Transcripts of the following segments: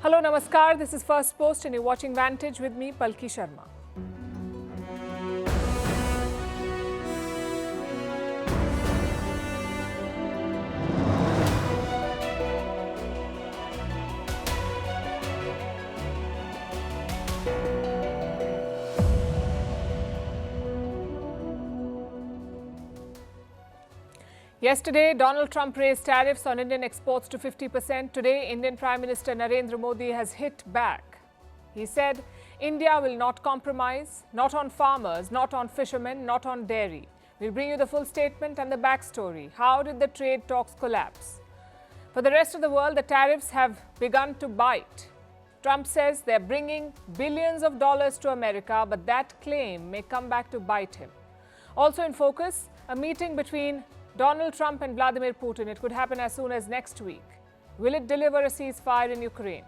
Hello, Namaskar. This is Firstpost and you're watching Vantage with me, Palki Sharma. Yesterday, Donald Trump raised tariffs on Indian exports to 50%. Today, Indian Prime Minister Narendra Modi has hit back. He said, India will not compromise, not on farmers, not on fishermen, not on dairy. We'll bring you the full statement and the backstory. How did the trade talks collapse? For the rest of the world, the tariffs have begun to bite. Trump says they're bringing billions of dollars to America, but that claim may come back to bite him. Also in focus, a meeting between Donald Trump and Vladimir Putin. It could happen as soon as next week. Will it deliver a ceasefire in Ukraine?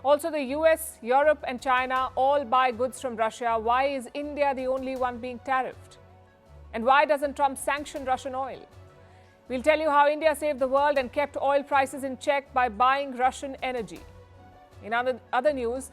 Also, the US, Europe and China all buy goods from Russia. Why is India the only one being tariffed? And why doesn't Trump sanction Russian oil? We'll tell you how India saved the world and kept oil prices in check by buying Russian energy. In other news,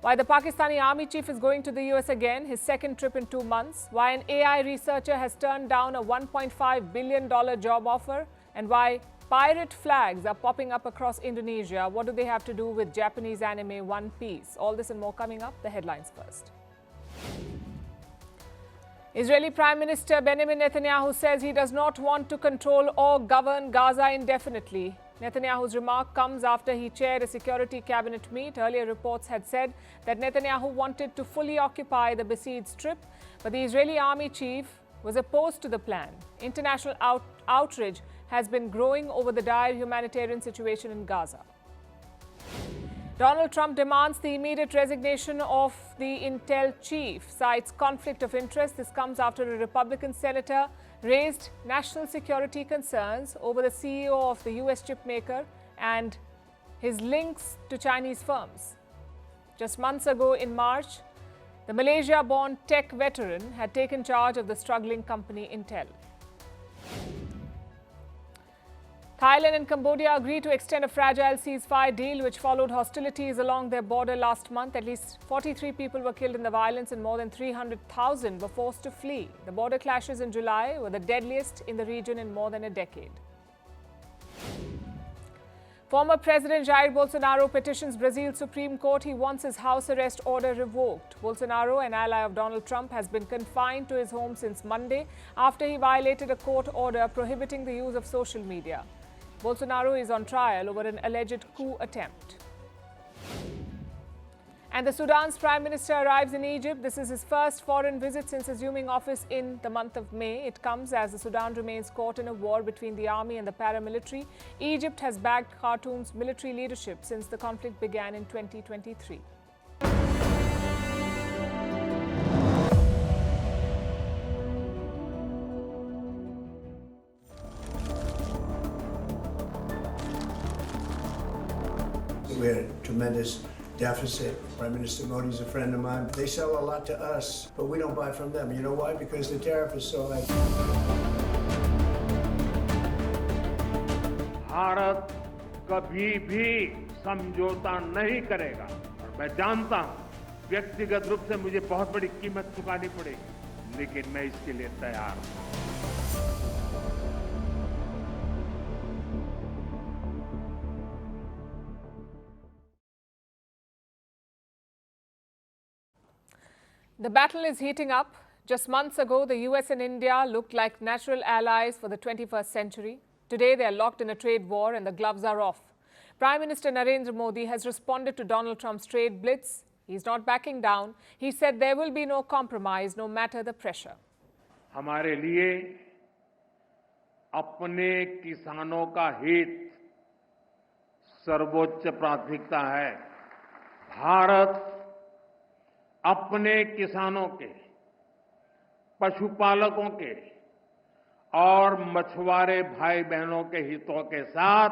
why the Pakistani army chief is going to the US again, his second trip in 2 months, why an AI researcher has turned down a $1.5 billion job offer, and why pirate flags are popping up across Indonesia. What do they have to do with Japanese anime One Piece? All this and more coming up. The headlines first. Israeli Prime Minister Benjamin Netanyahu says he does not want to control or govern Gaza indefinitely. Netanyahu's remark comes after he chaired a security cabinet meet. Earlier reports had said that Netanyahu wanted to fully occupy the besieged strip, but the Israeli army chief was opposed to the plan. International outrage has been growing over the dire humanitarian situation in Gaza. Donald Trump demands the immediate resignation of the Intel chief, cites conflict of interest. This comes after a Republican senator raised national security concerns over the CEO of the US chipmaker and his links to Chinese firms. Just months ago in March, the Malaysia-born tech veteran had taken charge of the struggling company Intel. Thailand and Cambodia agreed to extend a fragile ceasefire deal which followed hostilities along their border last month. At least 43 people were killed in the violence and more than 300,000 were forced to flee. The border clashes in July were the deadliest in the region in more than a decade. Former President Jair Bolsonaro petitions Brazil's Supreme Court. He wants his house arrest order revoked. Bolsonaro, an ally of Donald Trump, has been confined to his home since Monday after he violated a court order prohibiting the use of social media. Bolsonaro is on trial over an alleged coup attempt. And the Sudan's Prime Minister arrives in Egypt. This is his first foreign visit since assuming office in the month of May. It comes as the Sudan remains caught in a war between the army and the paramilitary. Egypt has backed Khartoum's military leadership since the conflict began in 2023. We had a tremendous deficit. Prime Minister Modi's a friend of mine. They sell a lot to us, but we don't buy from them. You know why? Because the tariff is so high. Bharat कभी भी समझौता नहीं करेगा और मैं जानता हूं व्यक्तिगत रूप से मुझे बहुत बड़ी कीमत चुकानी पड़ेगी, लेकिन मैं इसके लिए तैयार हूं। The battle is heating up. Just months ago, the US and India looked like natural allies for the 21st century. Today, they are locked in a trade war and the gloves are off. Prime Minister Narendra Modi has responded to Donald Trump's trade blitz. He's not backing down. He said there will be no compromise, no matter the pressure. हमारे लिए अपने किसानों का हित सर्वोच्च प्राथमिकता है। भारत अपने किसानों के, पशुपालकों के और मछुआरे भाई बहनों के हितों के साथ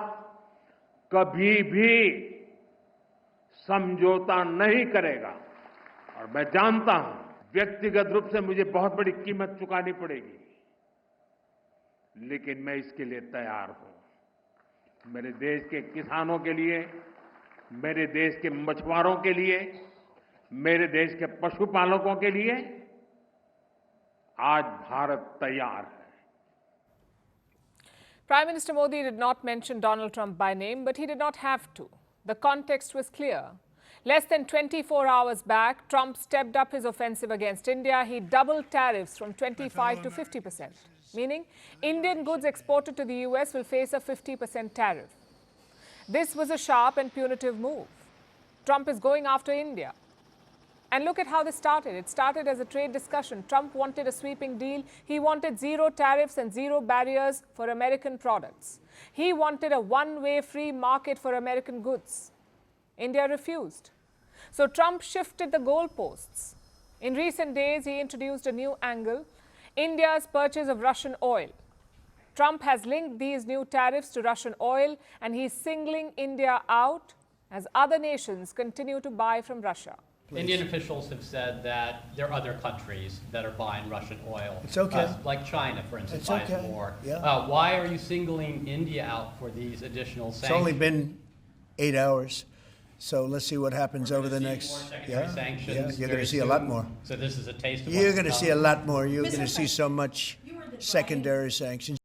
कभी भी समझौता नहीं करेगा और मैं जानता हूं व्यक्तिगत रूप से मुझे बहुत बड़ी कीमत चुकानी पड़ेगी, लेकिन मैं इसके लिए तैयार हूं। मेरे देश के किसानों के लिए मेरे देश के मछुआरों के लिए, मेरे देश के पशुपालकों के लिए आज भारत तैयार है. Prime Minister Modi did not mention Donald Trump by name, but he did not have to. The context was clear. Less than 24 hours back, Trump stepped up his offensive against India. He doubled tariffs from 25 to 50%, meaning Indian goods exported to the US will face a 50% tariff. This was a sharp and punitive move. Trump is going after India. And look at how this started. It started as a trade discussion. Trump wanted a sweeping deal. He wanted zero tariffs and zero barriers for American products. He wanted a one-way free market for American goods. India refused. So Trump shifted the goalposts. In recent days, he introduced a new angle, India's purchase of Russian oil. Trump has linked these new tariffs to Russian oil, and he's singling India out as other nations continue to buy from Russia. Indian officials have said that there are other countries that are buying Russian oil. It's okay. Like China, for instance, It's buys okay. more. Yeah. Why are you singling India out for these additional sanctions? It's only been 8 hours, so let's see what happens over the next. More secondary sanctions. Yeah, you're going very to see a lot soon. more. So this is a taste of You're what's going to to see a come. lot more. You're going to see President, so much secondary sanctions.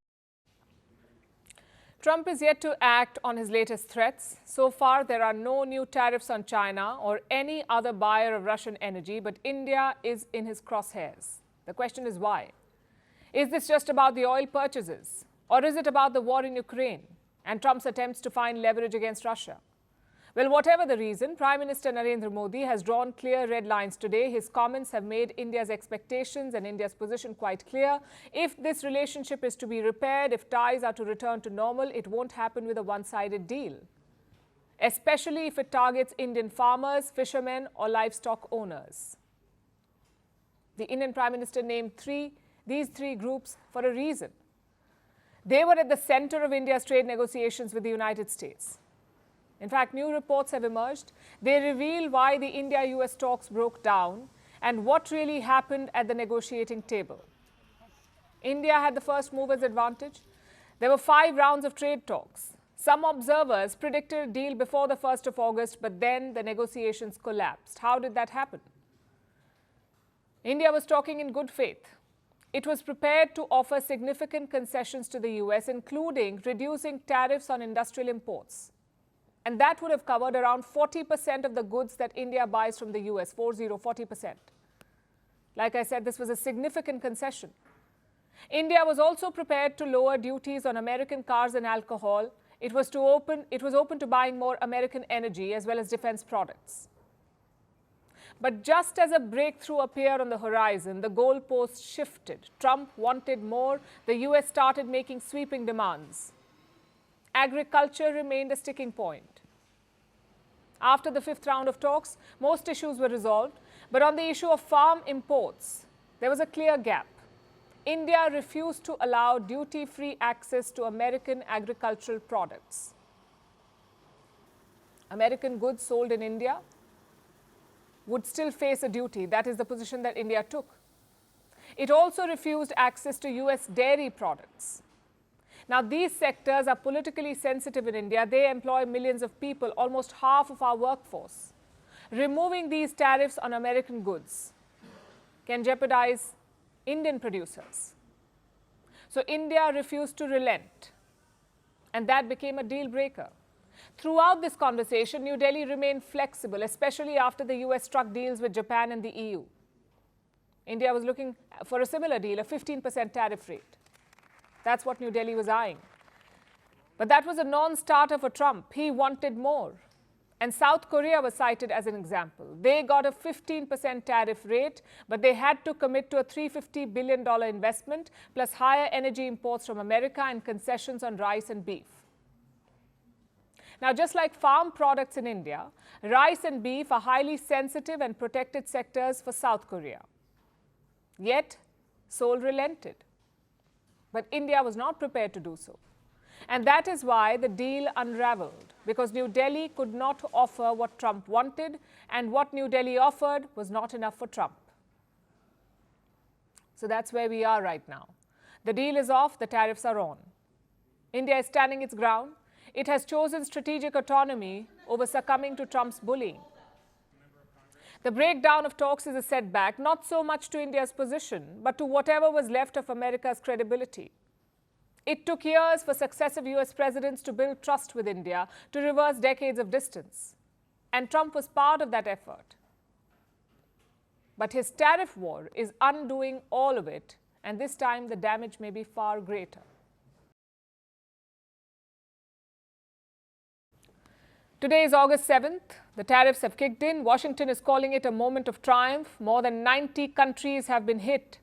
Trump is yet to act on his latest threats. So far, there are no new tariffs on China or any other buyer of Russian energy, but India is in his crosshairs. The question is why? Is this just about the oil purchases? Or is it about the war in Ukraine and Trump's attempts to find leverage against Russia? Well, whatever the reason, Prime Minister Narendra Modi has drawn clear red lines today. His comments have made India's expectations and India's position quite clear. If this relationship is to be repaired, if ties are to return to normal, it won't happen with a one-sided deal, especially if it targets Indian farmers, fishermen, or livestock owners. The Indian Prime Minister named these three groups for a reason. They were at the center of India's trade negotiations with the United States. In fact, new reports have emerged. They reveal why the India-US talks broke down and what really happened at the negotiating table. India had the first mover's advantage. There were 5 rounds of trade talks. Some observers predicted a deal before the 1st of August, but then the negotiations collapsed. How did that happen? India was talking in good faith. It was prepared to offer significant concessions to the US, including reducing tariffs on industrial imports. And that would have covered around 40% of the goods that India buys from the US, 40%. Like I said, this was a significant concession. India was also prepared to lower duties on American cars and alcohol. It was open to buying more American energy as well as defense products. But just as a breakthrough appeared on the horizon, the goalposts shifted. Trump wanted more. The US started making sweeping demands. Agriculture remained a sticking point. After the 5th round of talks, most issues were resolved. But on the issue of farm imports, there was a clear gap. India refused to allow duty-free access to American agricultural products. American goods sold in India would still face a duty. That is the position that India took. It also refused access to US dairy products. Now, these sectors are politically sensitive in India. They employ millions of people, almost half of our workforce. Removing these tariffs on American goods can jeopardize Indian producers. So India refused to relent, and that became a deal breaker. Throughout this conversation, New Delhi remained flexible, especially after the US struck deals with Japan and the EU. India was looking for a similar deal, a 15% tariff rate. That's what New Delhi was eyeing. But that was a non-starter for Trump. He wanted more. And South Korea was cited as an example. They got a 15% tariff rate, but they had to commit to a $350 billion investment, plus higher energy imports from America and concessions on rice and beef. Now, just like farm products in India, rice and beef are highly sensitive and protected sectors for South Korea. Yet, Seoul relented. But India was not prepared to do so. And that is why the deal unraveled, because New Delhi could not offer what Trump wanted, and what New Delhi offered was not enough for Trump. So that's where we are right now. The deal is off, the tariffs are on. India is standing its ground. it has chosen strategic autonomy over succumbing to Trump's bullying. The breakdown of talks is a setback, not so much to India's position, but to whatever was left of America's credibility. It took years for successive US presidents to build trust with India, to reverse decades of distance. And Trump was part of that effort. But his tariff war is undoing all of it, and this time the damage may be far greater. Today is August 7th. The tariffs have kicked in. Washington is calling it a moment of triumph. More than 90 countries have been hit.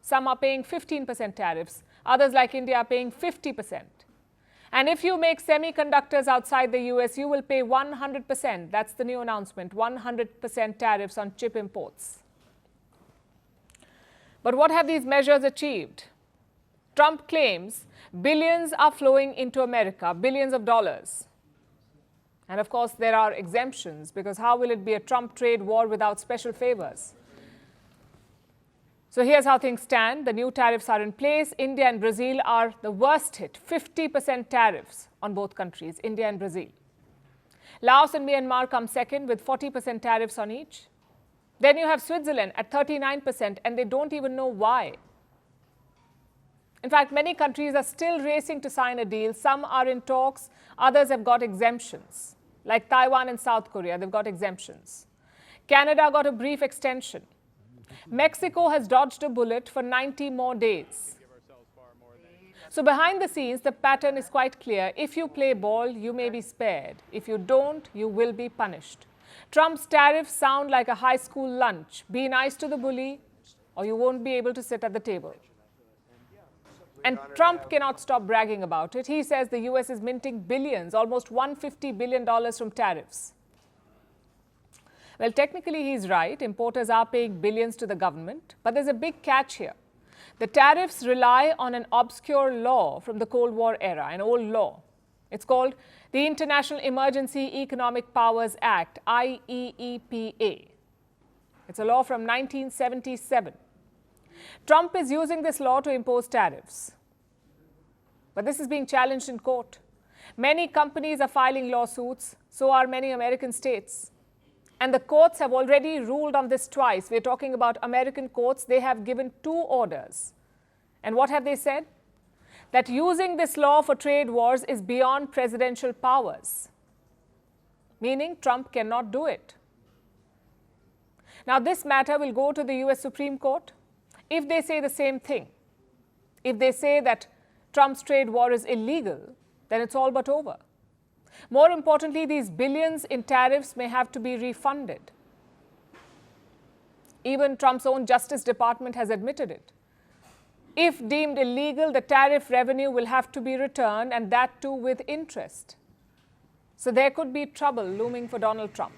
Some are paying 15% tariffs. Others, like India, are paying 50%. And if you make semiconductors outside the US, you will pay 100%. That's the new announcement, 100% tariffs on chip imports. But what have these measures achieved? Trump claims billions are flowing into America, billions of dollars. And of course, there are exemptions, because how will it be a Trump trade war without special favors? So here's how things stand. The new tariffs are in place. India and Brazil are the worst hit, 50% tariffs on both countries, India and Brazil. Laos and Myanmar come second with 40% tariffs on each. Then you have Switzerland at 39%, and they don't even know why. In fact, many countries are still racing to sign a deal. Some are in talks. Others have got exemptions. Like Taiwan and South Korea, they've got exemptions. Canada got a brief extension. Mexico has dodged a bullet for 90 more days. So behind the scenes, the pattern is quite clear. If you play ball, you may be spared. If you don't, you will be punished. Trump's tariffs sound like a high school lunch. Be nice to the bully, or you won't be able to sit at the table. And Trump cannot stop bragging about it. He says the US is minting billions, almost $150 billion from tariffs. Well, technically he's right. Importers are paying billions to the government. But there's a big catch here. The tariffs rely on an obscure law from the Cold War era, an old law. It's called the International Emergency Economic Powers Act, IEEPA. It's a law from 1977. Trump is using this law to impose tariffs. But this is being challenged in court. Many companies are filing lawsuits, so are many American states. And the courts have already ruled on this twice. We're talking about American courts. They have given 2 orders. And what have they said? That using this law for trade wars is beyond presidential powers, meaning Trump cannot do it. Now, this matter will go to the US Supreme Court. If they say the same thing, if they say that Trump's trade war is illegal, then it's all but over. More importantly, these billions in tariffs may have to be refunded. Even Trump's own Justice Department has admitted it. If deemed illegal, the tariff revenue will have to be returned, and that too with interest. So there could be trouble looming for Donald Trump.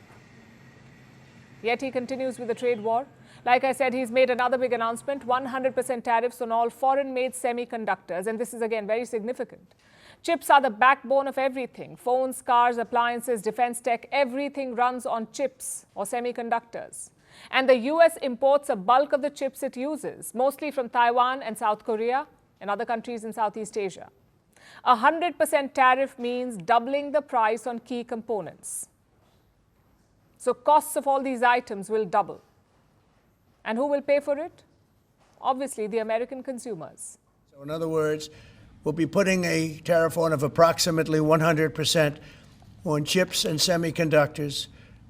Yet he continues with the trade war. Like I said, he's made another big announcement, 100% tariffs on all foreign-made semiconductors, and this is again very significant. Chips are the backbone of everything. Phones, cars, appliances, defense tech, everything runs on chips or semiconductors. And the US imports a bulk of the chips it uses, mostly from Taiwan and South Korea and other countries in Southeast Asia. 100% tariff means doubling the price on key components. So costs of all these items will double. And who will pay for it? Obviously, the American consumers. So in other words, we'll be putting a tariff on of approximately 100% on chips and semiconductors.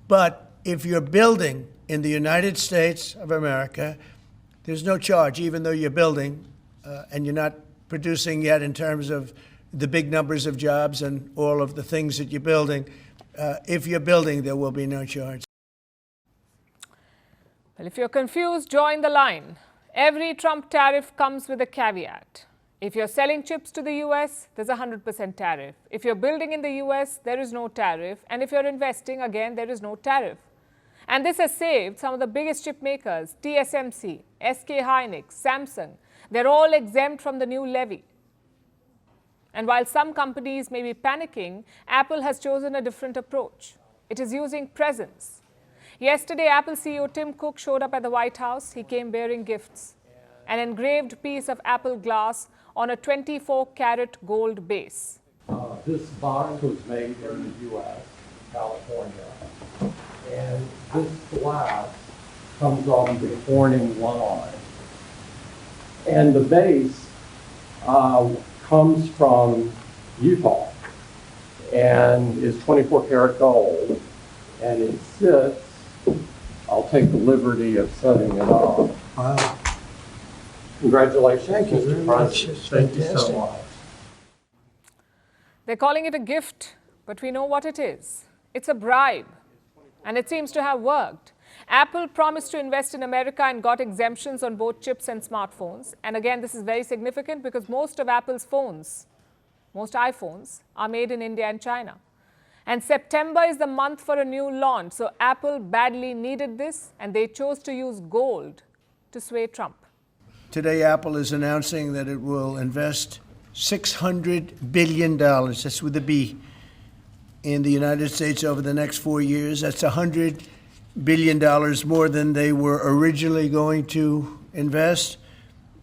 But if you're building in the United States of America, there's no charge, even though you're building and you're not producing yet in terms of the big numbers of jobs and all of the things that you're building. If you're building, there will be no charge. Well, if you're confused, join the line. Every Trump tariff comes with a caveat. If you're selling chips to the US, there's a 100% tariff. If you're building in the US, there is no tariff. And if you're investing, again, there is no tariff. And this has saved some of the biggest chip makers, TSMC, SK Hynix, Samsung. They're all exempt from the new levy. And while some companies may be panicking, Apple has chosen a different approach. It is using presents. Yesterday, Apple CEO Tim Cook showed up at the White House. He came bearing gifts. An engraved piece of Apple glass on a 24-karat gold base. This box was made in the U.S., California, and this glass comes on the Corning line. And the base comes from Utah and is 24 karat gold, and it sits, I'll take the liberty of setting it up. Wow. Congratulations, Thank you very Mr. much. President. It's Thank you so fantastic. much. They're calling it a gift, but we know what it is. It's a bribe, and it seems to have worked. Apple promised to invest in America and got exemptions on both chips and smartphones. And again, this is very significant because most of Apple's phones, most iPhones, are made in India and China. And September is the month for a new launch. So Apple badly needed this, and they chose to use gold to sway Trump. Today, Apple is announcing that it will invest $600 billion, that's with a B, in the United States over the next 4 years. That's $100 billion more than they were originally going to invest.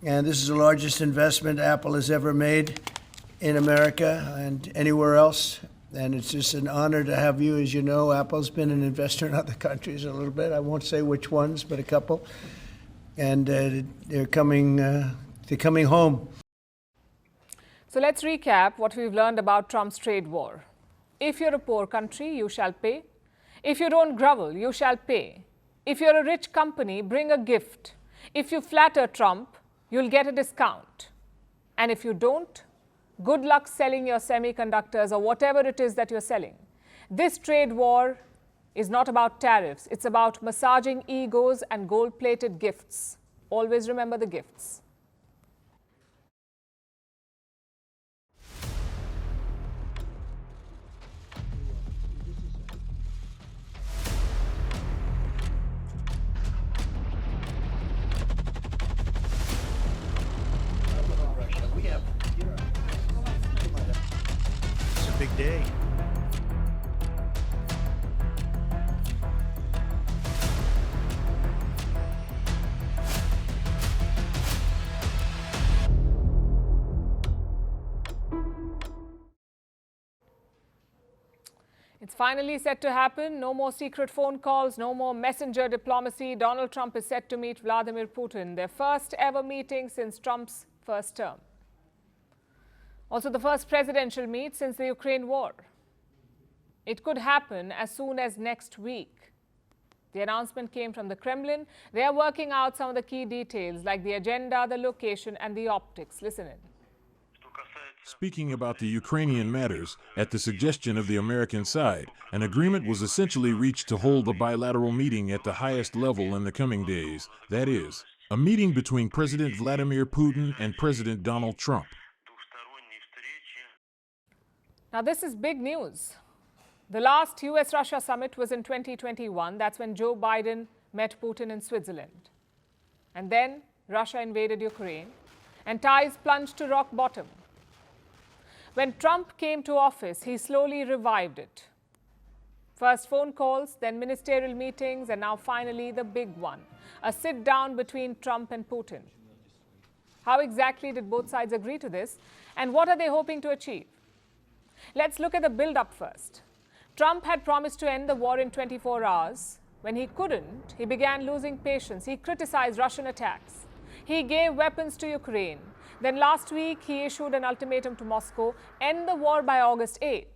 And this is the largest investment Apple has ever made in America and anywhere else. And it's just an honor to have you. As you know, Apple's been an investor in other countries a little bit. I won't say which ones, but a couple. And they're coming home. So let's recap what we've learned about Trump's trade war. If you're a poor country, you shall pay. If you don't grovel, you shall pay. If you're a rich company, bring a gift. If you flatter Trump, you'll get a discount. And if you don't, good luck selling your semiconductors or whatever it is that you're selling. This trade war is not about tariffs. It's about massaging egos and gold-plated gifts. Always remember the gifts. It's a big day. It's finally set to happen. No more secret phone calls, no more messenger diplomacy. Donald Trump is set to meet Vladimir Putin, their first ever meeting since Trump's first term. Also, the first presidential meet since the Ukraine war. It could happen as soon as next week. The announcement came from the Kremlin. They are working out some of the key details like the agenda, the location, and the optics. Listen in. Speaking about the Ukrainian matters, at the suggestion of the American side, an agreement was essentially reached to hold a bilateral meeting at the highest level in the coming days. That is, a meeting between President Vladimir Putin and President Donald Trump. Now, this is big news. The last US-Russia summit was in 2021. That's when Joe Biden met Putin in Switzerland. And then Russia invaded Ukraine, and ties plunged to rock bottom. When Trump came to office, he slowly revived it. First phone calls, then ministerial meetings, and now finally the big one, a sit-down between Trump and Putin. How exactly did both sides agree to this, and what are they hoping to achieve? Let's look at the build-up first. Trump had promised to end the war in 24 hours. When he couldn't, he began losing patience. He criticized Russian attacks. He gave weapons to Ukraine. Then last week, he issued an ultimatum to Moscow, end the war by August 8th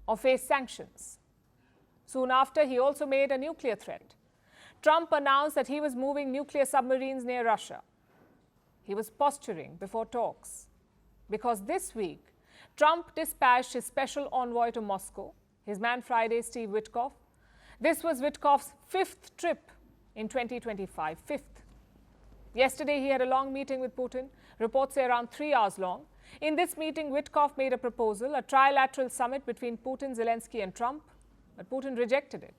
or face sanctions. Soon after, he also made a nuclear threat. Trump announced that he was moving nuclear submarines near Russia. He was posturing before talks. Because this week, Trump dispatched his special envoy to Moscow, his man Friday, Steve Witkoff. This was Witkoff's 5th trip in 2025, 5th. Yesterday, he had a long meeting with Putin, reports say around 3 hours long. In this meeting, Witkoff made a proposal, a trilateral summit between Putin, Zelensky and Trump, but Putin rejected it.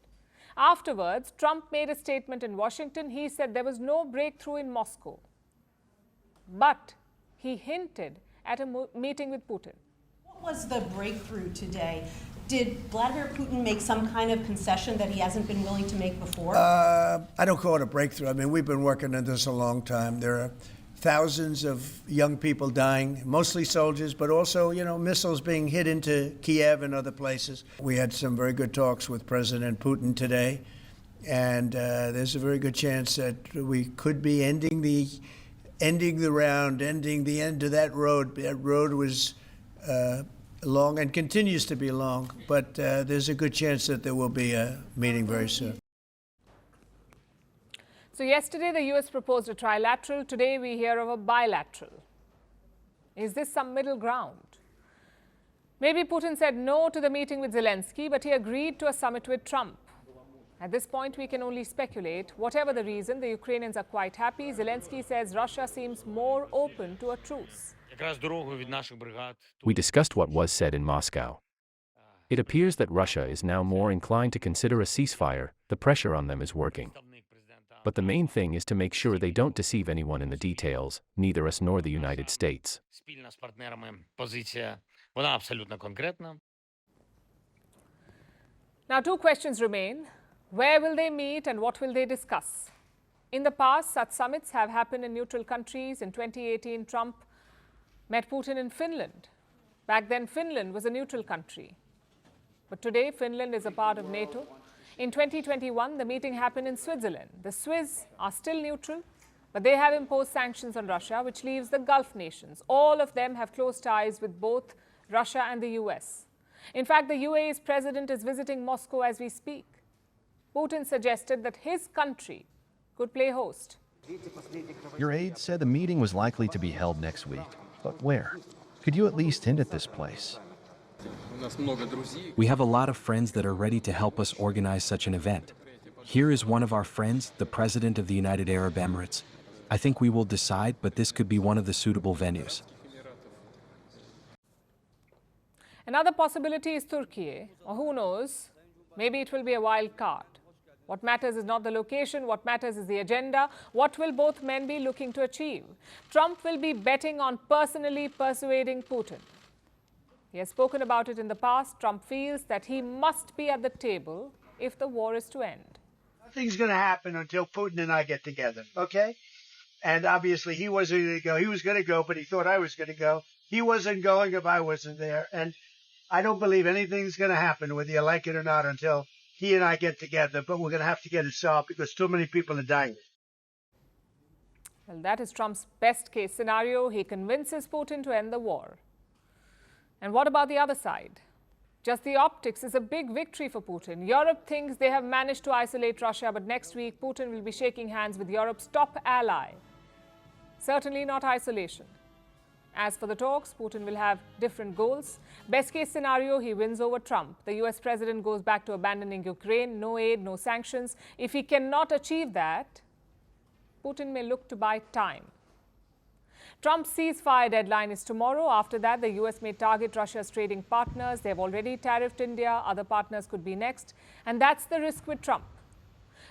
Afterwards, Trump made a statement in Washington. He said there was no breakthrough in Moscow, but he hinted at a meeting with Putin. What was the breakthrough today? Did Vladimir Putin make some kind of concession that he hasn't been willing to make before? I don't call it a breakthrough. I mean, we've been working on this a long time. There are thousands of young people dying, mostly soldiers, but also, missiles being hit into Kiev and other places. We had some very good talks with President Putin today, and there's a very good chance that we could be ending the end of that road. That road was long and continues to be long, but there's a good chance that there will be a meeting very soon. So yesterday, the U.S. proposed a trilateral. Today, we hear of a bilateral. Is this some middle ground? Maybe Putin said no to the meeting with Zelensky, but he agreed to a summit with Trump. At this point, we can only speculate. Whatever the reason, the Ukrainians are quite happy. Zelensky says Russia seems more open to a truce. We discussed what was said in Moscow. It appears that Russia is now more inclined to consider a ceasefire. The pressure on them is working. But the main thing is to make sure they don't deceive anyone in the details, neither us nor the United States. Now, two questions remain. Where will they meet and what will they discuss? In the past, such summits have happened in neutral countries. In 2018, Trump met Putin in Finland. Back then, Finland was a neutral country. But today, Finland is a part of NATO. In 2021, the meeting happened in Switzerland. The Swiss are still neutral, but they have imposed sanctions on Russia, which leaves the Gulf nations. All of them have close ties with both Russia and the US. In fact, the UAE's president is visiting Moscow as we speak. Putin suggested that his country could play host. Your aide said the meeting was likely to be held next week, but where? Could you at least hint at this place? We have a lot of friends that are ready to help us organize such an event. Here is one of our friends, the President of the United Arab Emirates. I think we will decide, but this could be one of the suitable venues. Another possibility is Turkey, or who knows, maybe it will be a wild card. What matters is not the location, what matters is the agenda. What will both men be looking to achieve? Trump will be betting on personally persuading Putin. He has spoken about it in the past. Trump feels that he must be at the table if the war is to end. Nothing's going to happen until Putin and I get together, okay? And obviously he wasn't going to go. He was going to go, but he thought I was going to go. He wasn't going if I wasn't there. And I don't believe anything's going to happen, whether you like it or not, until he and I get together. But we're going to have to get it solved because too many people are dying. Well, that is Trump's best case scenario. He convinces Putin to end the war. And what about the other side? Just the optics is a big victory for Putin. Europe thinks they have managed to isolate Russia, but next week Putin will be shaking hands with Europe's top ally. Certainly not isolation. As for the talks, Putin will have different goals. Best case scenario, he wins over Trump. The US president goes back to abandoning Ukraine, no aid, no sanctions. If he cannot achieve that, Putin may look to buy time. Trump's ceasefire deadline is tomorrow. After that, the US may target Russia's trading partners. They have already tariffed India. Other partners could be next. And that's the risk with Trump.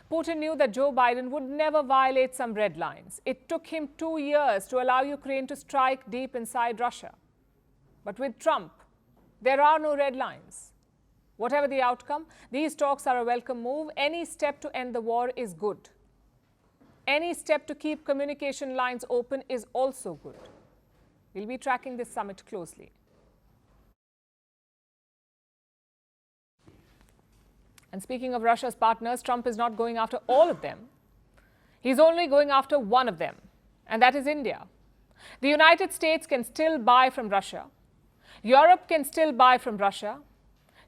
Putin knew that Joe Biden would never violate some red lines. It took him 2 years to allow Ukraine to strike deep inside Russia. But with Trump, there are no red lines. Whatever the outcome, these talks are a welcome move. Any step to end the war is good. Any step to keep communication lines open is also good. We'll be tracking this summit closely. And speaking of Russia's partners, Trump is not going after all of them. He's only going after one of them, and that is India. The United States can still buy from Russia. Europe can still buy from Russia.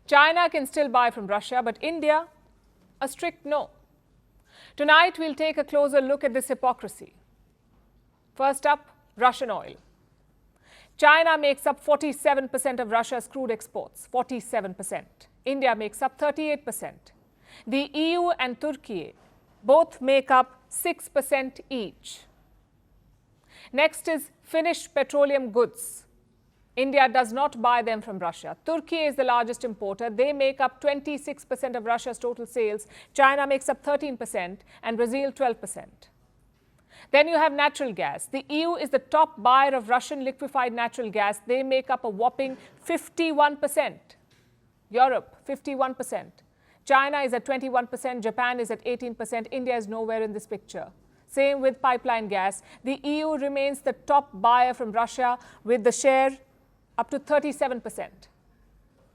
China can still buy from Russia, but India, a strict no. Tonight, we'll take a closer look at this hypocrisy. First up, Russian oil. China makes up 47% of Russia's crude exports, 47%. India makes up 38%. The EU and Turkey both make up 6% each. Next is finished petroleum goods. India does not buy them from Russia. Turkey is the largest importer. They make up 26% of Russia's total sales. China makes up 13% and Brazil 12%. Then you have natural gas. The EU is the top buyer of Russian liquefied natural gas. They make up a whopping 51%. Europe, 51%. China is at 21%. Japan is at 18%. India is nowhere in this picture. Same with pipeline gas. The EU remains the top buyer from Russia with the share up to 37%.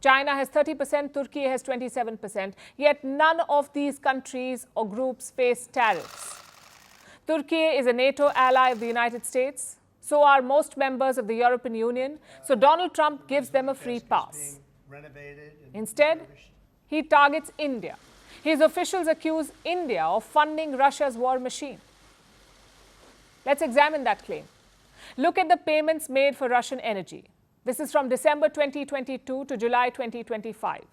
China has 30%, Turkey has 27%, yet none of these countries or groups face tariffs. Turkey is a NATO ally of the United States. So are most members of the European Union. So Donald Trump gives them a free pass. Instead, he targets India. His officials accuse India of funding Russia's war machine. Let's examine that claim. Look at the payments made for Russian energy. This is from December 2022 to July 2025.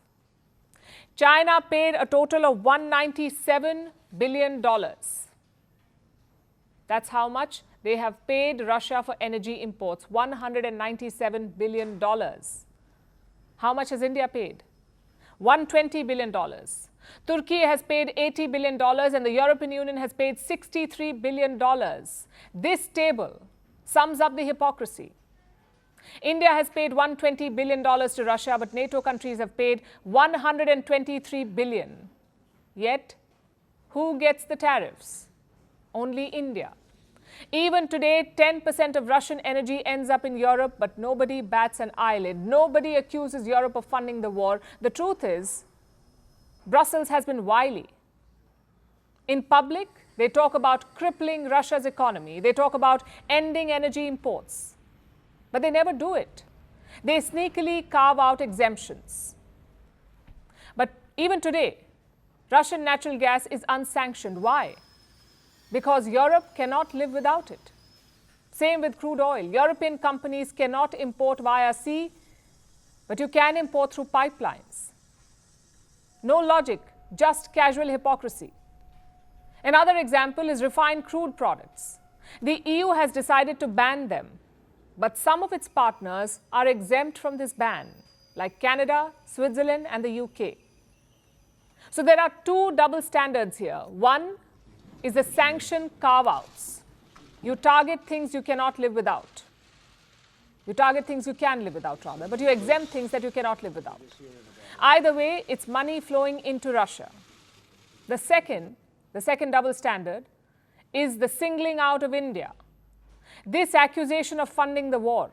China paid a total of $197 billion. That's how much they have paid Russia for energy imports, $197 billion. How much has India paid? $120 billion. Turkey has paid $80 billion and the European Union has paid $63 billion. This table sums up the hypocrisy. India has paid $120 billion to Russia, but NATO countries have paid $123 billion. Yet, who gets the tariffs? Only India. Even today, 10% of Russian energy ends up in Europe, but nobody bats an eyelid. Nobody accuses Europe of funding the war. The truth is, Brussels has been wily. In public, they talk about crippling Russia's economy. They talk about ending energy imports. But they never do it. They sneakily carve out exemptions. But even today, Russian natural gas is unsanctioned. Why? Because Europe cannot live without it. Same with crude oil. European companies cannot import via sea, but you can import through pipelines. No logic, just casual hypocrisy. Another example is refined crude products. The EU has decided to ban them, but some of its partners are exempt from this ban, like Canada, Switzerland, and the UK. So there are two double standards here. One is the sanction carve-outs. You target things you cannot live without. You target things you can live without, rather, but you exempt things that you cannot live without. Either way, it's money flowing into Russia. The second double standard is the singling out of India. This accusation of funding the war.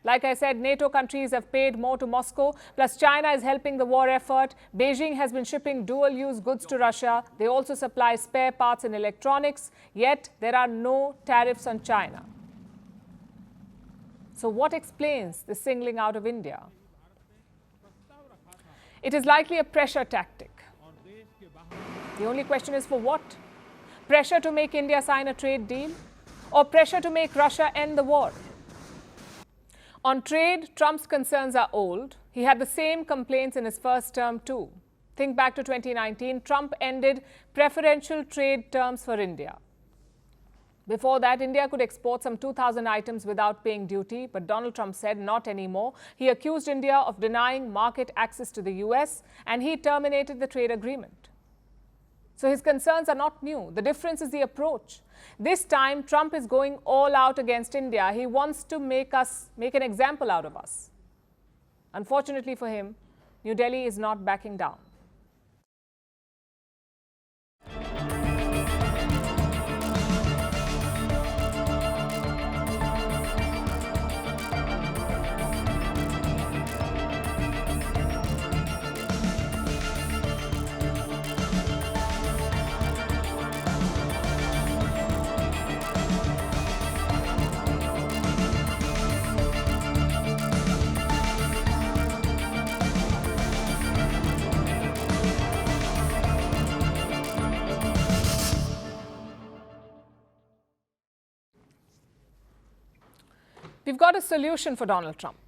Like I said, NATO countries have paid more to Moscow, plus China is helping the war effort. Beijing has been shipping dual-use goods to Russia. They also supply spare parts and electronics, yet there are no tariffs on China. So what explains the singling out of India? It is likely a pressure tactic. The only question is for what? Pressure to make India sign a trade deal? Or pressure to make Russia end the war? On trade, Trump's concerns are old. He had the same complaints in his first term too. Think back to 2019, Trump ended preferential trade terms for India. Before that, India could export some 2,000 items without paying duty, but Donald Trump said not anymore. He accused India of denying market access to the US, and he terminated the trade agreement. So his concerns are not new. The difference is the approach. This time, Trump is going all out against India. He wants to make an example out of us. Unfortunately for him, New Delhi is not backing down. We've got a solution for Donald Trump.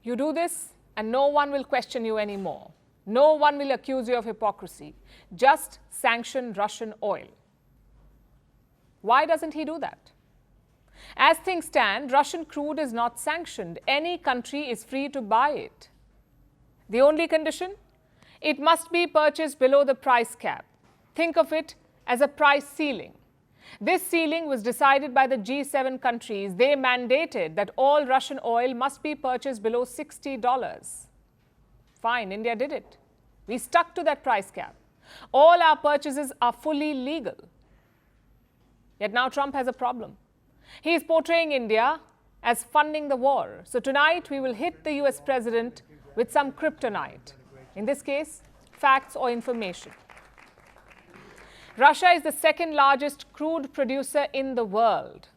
You do this and no one will question you anymore. No one will accuse you of hypocrisy. Just sanction Russian oil. Why doesn't he do that? As things stand, Russian crude is not sanctioned. Any country is free to buy it. The only condition? It must be purchased below the price cap. Think of it as a price ceiling. This ceiling was decided by the G7 countries. They mandated that all Russian oil must be purchased below $60. Fine, India did it. We stuck to that price cap. All our purchases are fully legal. Yet now Trump has a problem. He is portraying India as funding the war. So tonight we will hit the US president with some kryptonite. In this case, facts or information. Russia is the second largest crude producer in the world.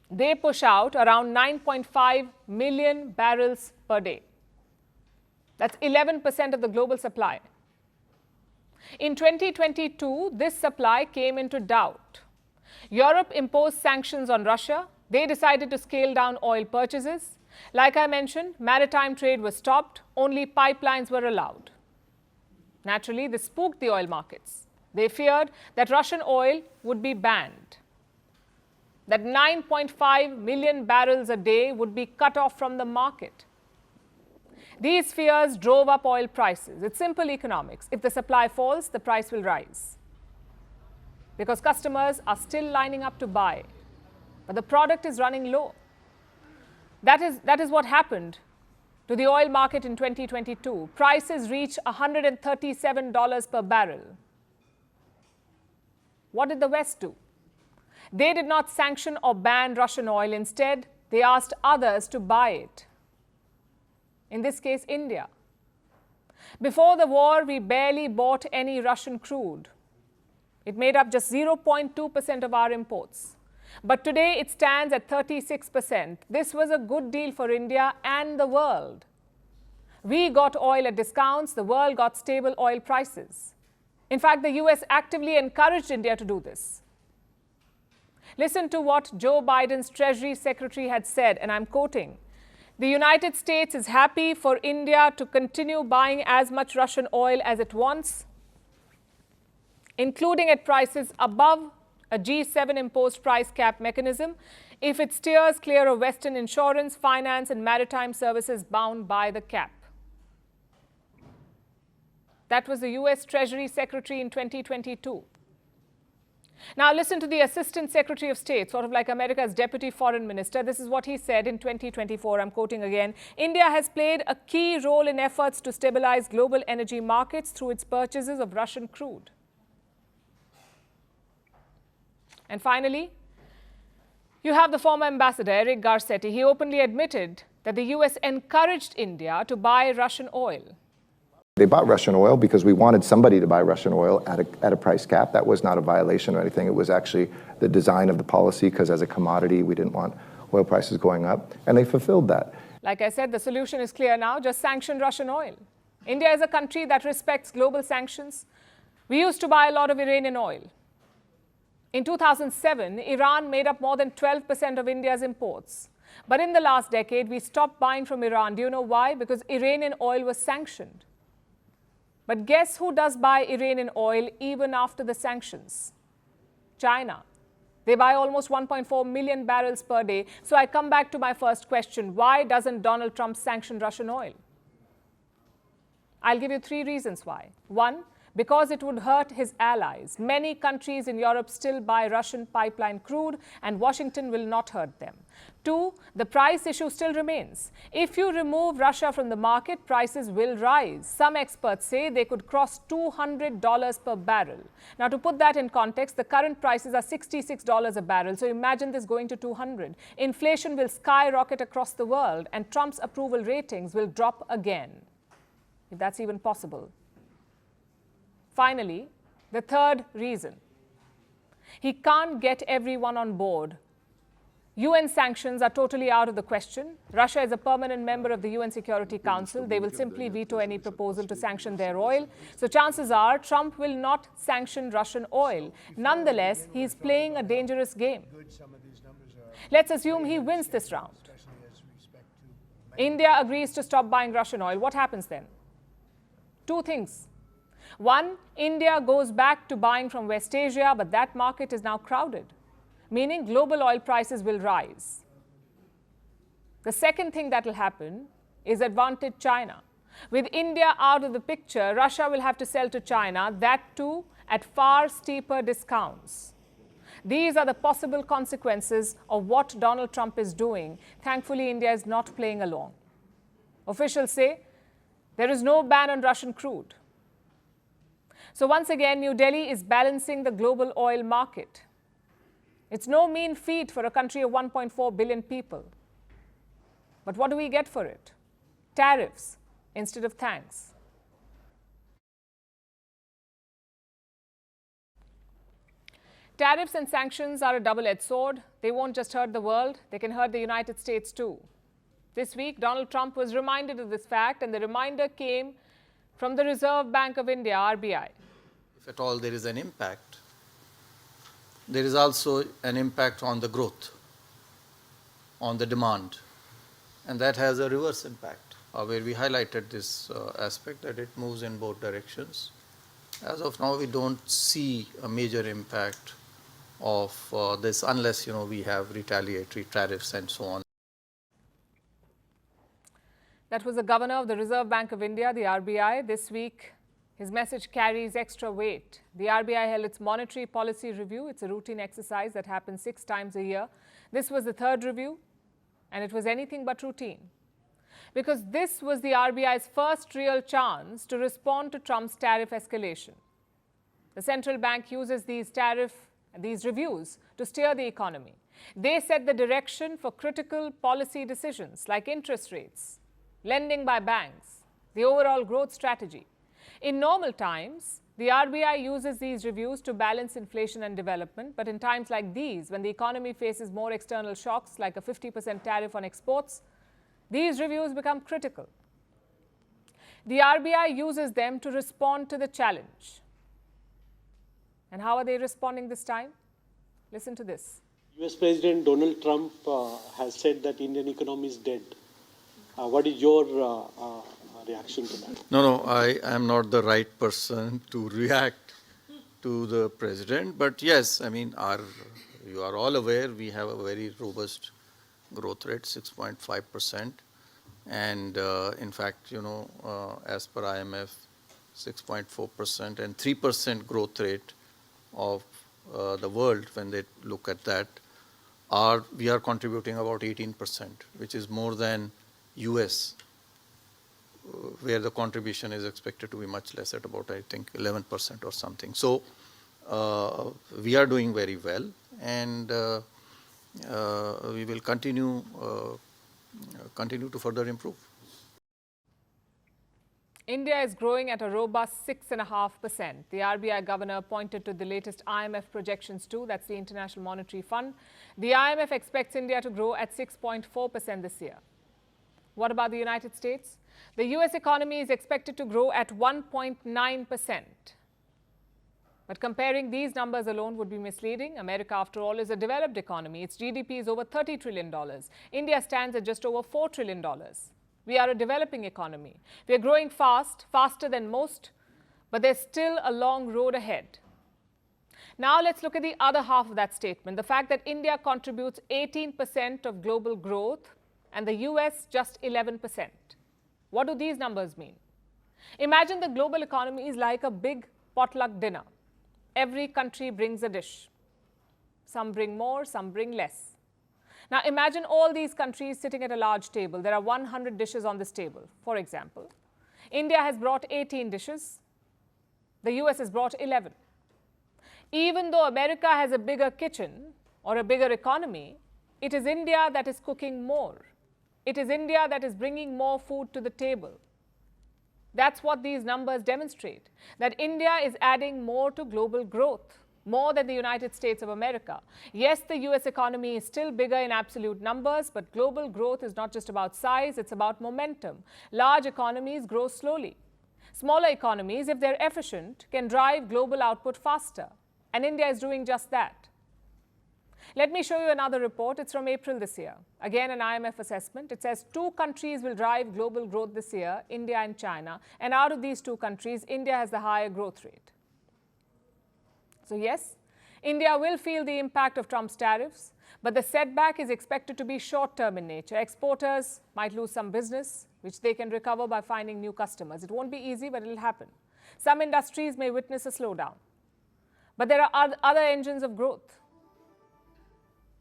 They push out around 9.5 million barrels per day. That's 11% of the global supply. In 2022, this supply came into doubt. Europe imposed sanctions on Russia. They decided to scale down oil purchases. Like I mentioned, maritime trade was stopped. Only pipelines were allowed. Naturally, this spooked the oil markets. They feared that Russian oil would be banned, that 9.5 million barrels a day would be cut off from the market. These fears drove up oil prices. It's simple economics. If the supply falls, the price will rise, because customers are still lining up to buy, but the product is running low. That is what happened to the oil market in 2022. Prices reached $137 per barrel. What did the West do? They did not sanction or ban Russian oil. Instead, they asked others to buy it. In this case, India. Before the war, we barely bought any Russian crude. It made up just 0.2% of our imports. But today it stands at 36%. This was a good deal for India and the world. We got oil at discounts. The world got stable oil prices. In fact, the US actively encouraged India to do this. Listen to what Joe Biden's Treasury Secretary had said, and I'm quoting, "The United States is happy for India to continue buying as much Russian oil as it wants, including at prices above a G7 imposed price cap mechanism, if it steers clear of Western insurance, finance, and maritime services bound by the cap." That was the US Treasury Secretary in 2022. Now listen to the Assistant Secretary of State, sort of like America's Deputy Foreign Minister. This is what he said in 2024. I'm quoting again. "India has played a key role in efforts to stabilize global energy markets through its purchases of Russian crude." And finally, you have the former ambassador, Eric Garcetti. He openly admitted that the US encouraged India to buy Russian oil. They bought Russian oil because we wanted somebody to buy Russian oil at a price cap. That was not a violation or anything. It was actually the design of the policy, because as a commodity, we didn't want oil prices going up, and they fulfilled that. Like I said, the solution is clear now. Just sanction Russian oil. India is a country that respects global sanctions. We used to buy a lot of Iranian oil. In 2007, Iran made up more than 12% of India's imports. But in the last decade, we stopped buying from Iran. Do you know why? Because Iranian oil was sanctioned. But guess who does buy Iranian oil even after the sanctions? China. They buy almost 1.4 million barrels per day. So I come back to my first question. Why doesn't Donald Trump sanction Russian oil? I'll give you 3 reasons why. 1, because it would hurt his allies. Many countries in Europe still buy Russian pipeline crude, and Washington will not hurt them. 2, the price issue still remains. If you remove Russia from the market, prices will rise. Some experts say they could cross $200 per barrel. Now, to put that in context, the current prices are $66 a barrel. So imagine this going to 200. Inflation will skyrocket across the world, and Trump's approval ratings will drop again, if that's even possible. Finally, the third reason. He can't get everyone on board. UN sanctions are totally out of the question. Russia is a permanent member of the UN Security Council. They will simply veto any proposal to sanction their oil. So chances are Trump will not sanction Russian oil. Nonetheless, he is playing a dangerous game. Let's assume he wins this round. India agrees to stop buying Russian oil. What happens then? 2 things. 1, India goes back to buying from West Asia, but that market is now crowded, meaning global oil prices will rise. The second thing that will happen is advantage China. With India out of the picture, Russia will have to sell to China, that too at far steeper discounts. These are the possible consequences of what Donald Trump is doing. Thankfully, India is not playing along. Officials say there is no ban on Russian crude. So once again, New Delhi is balancing the global oil market. It's no mean feat for a country of 1.4 billion people. But what do we get for it? Tariffs instead of thanks. Tariffs and sanctions are a double-edged sword. They won't just hurt the world, they can hurt the United States too. This week, Donald Trump was reminded of this fact, and the reminder came from the Reserve Bank of India, RBI. If at all there is an impact, there is also an impact on the growth, on the demand, and that has a reverse impact, where we highlighted this aspect that it moves in both directions. As of now, we don't see a major impact of this unless we have retaliatory tariffs and so on. That was the governor of the Reserve Bank of India, the RBI. This week, his message carries extra weight. The RBI held its monetary policy review. It's a routine exercise that happens 6 times a year. This was the 3rd review, and it was anything but routine. Because this was the RBI's first real chance to respond to Trump's tariff escalation. The central bank uses these reviews to steer the economy. They set the direction for critical policy decisions like interest rates, lending by banks, the overall growth strategy. In normal times, the RBI uses these reviews to balance inflation and development, but in times like these, when the economy faces more external shocks like a 50% tariff on exports, these reviews become critical. The RBI uses them to respond to the challenge. And how are they responding this time? Listen to this. US President Donald Trump has said that Indian economy is dead. What is your reaction to that? No, I am not the right person to react to the president. But yes, I mean, you are all aware we have a very robust growth rate, 6.5%. And in fact, as per IMF, 6.4% and 3% growth rate of the world, when they look at that, we are contributing about 18%, which is more than US, where the contribution is expected to be much less, at about, I think, 11% or something. So we are doing very well, and we will continue to further improve. India is growing at a robust 6.5%. The RBI governor pointed to the latest IMF projections too. That's the International Monetary Fund. The IMF expects India to grow at 6.4% this year. What about the United States? The US economy is expected to grow at 1.9%. But comparing these numbers alone would be misleading. America, after all, is a developed economy. Its GDP is over $30 trillion. India stands at just over $4 trillion. We are a developing economy. We are growing fast, faster than most, but there's still a long road ahead. Now let's look at the other half of that statement, the fact that India contributes 18% of global growth and the US just 11%. What do these numbers mean? Imagine the global economy is like a big potluck dinner. Every country brings a dish. Some bring more, some bring less. Now imagine all these countries sitting at a large table. There are 100 dishes on this table, for example. India has brought 18 dishes. The US has brought 11. Even though America has a bigger kitchen or a bigger economy, it is India that is cooking more. It is India that is bringing more food to the table. That's what these numbers demonstrate, that India is adding more to global growth, more than the United States of America. Yes, the US economy is still bigger in absolute numbers, but global growth is not just about size, it's about momentum. Large economies grow slowly. Smaller economies, if they're efficient, can drive global output faster. And India is doing just that. Let me show you another report. It's from April this year. Again, an IMF assessment. It says 2 countries will drive global growth this year, India and China. And out of these 2 countries, India has the higher growth rate. So yes, India will feel the impact of Trump's tariffs, but the setback is expected to be short-term in nature. Exporters might lose some business, which they can recover by finding new customers. It won't be easy, but it'll happen. Some industries may witness a slowdown. But there are other engines of growth.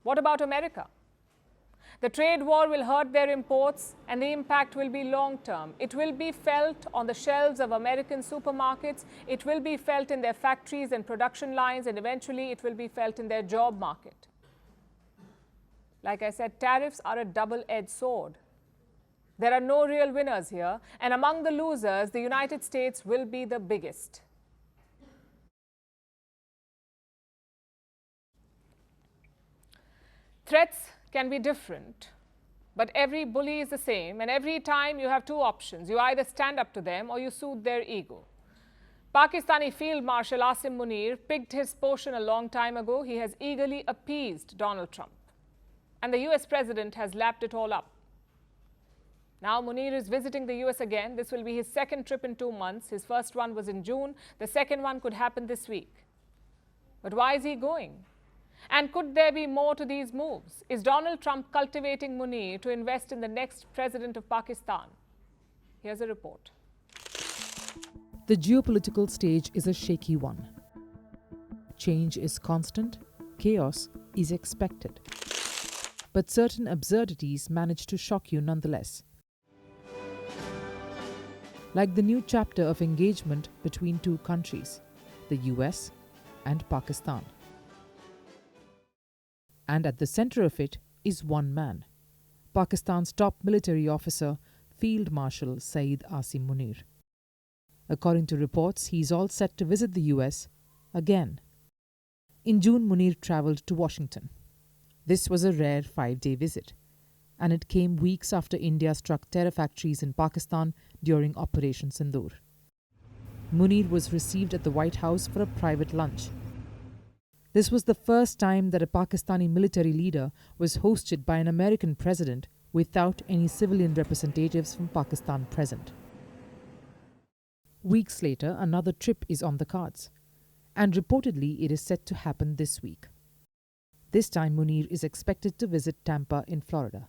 What about America? The trade war will hurt their imports, and the impact will be long-term. It will be felt on the shelves of American supermarkets. It will be felt in their factories and production lines, and eventually it will be felt in their job market. Like I said, tariffs are a double-edged sword. There are no real winners here, and among the losers, the United States will be the biggest. Threats can be different, but every bully is the same, and every time you have two options. You either stand up to them or you soothe their ego. Pakistani Field Marshal Asim Munir picked his portion a long time ago. He has eagerly appeased Donald Trump, and the US president has lapped it all up. Now Munir is visiting the US again. This will be his second trip in 2 months. His first one was in June. The second one could happen this week. But why is he going? And could there be more to these moves? Is Donald Trump cultivating Munir to invest in the next president of Pakistan? Here's a report. The geopolitical stage is a shaky one. Change is constant, chaos is expected. But certain absurdities manage to shock you nonetheless. Like the new chapter of engagement between two countries, the US and Pakistan. And at the center of it is one man, Pakistan's top military officer, Field Marshal Saeed Asim Munir. According to reports, he's all set to visit the US again. In June, Munir travelled to Washington. This was a rare 5-day visit, and it came weeks after India struck terror factories in Pakistan during Operation Sindoor. Munir was received at the White House for a private lunch. This was the first time that a Pakistani military leader was hosted by an American president without any civilian representatives from Pakistan present. Weeks later, another trip is on the cards, and reportedly it is set to happen this week. This time, Munir is expected to visit Tampa in Florida.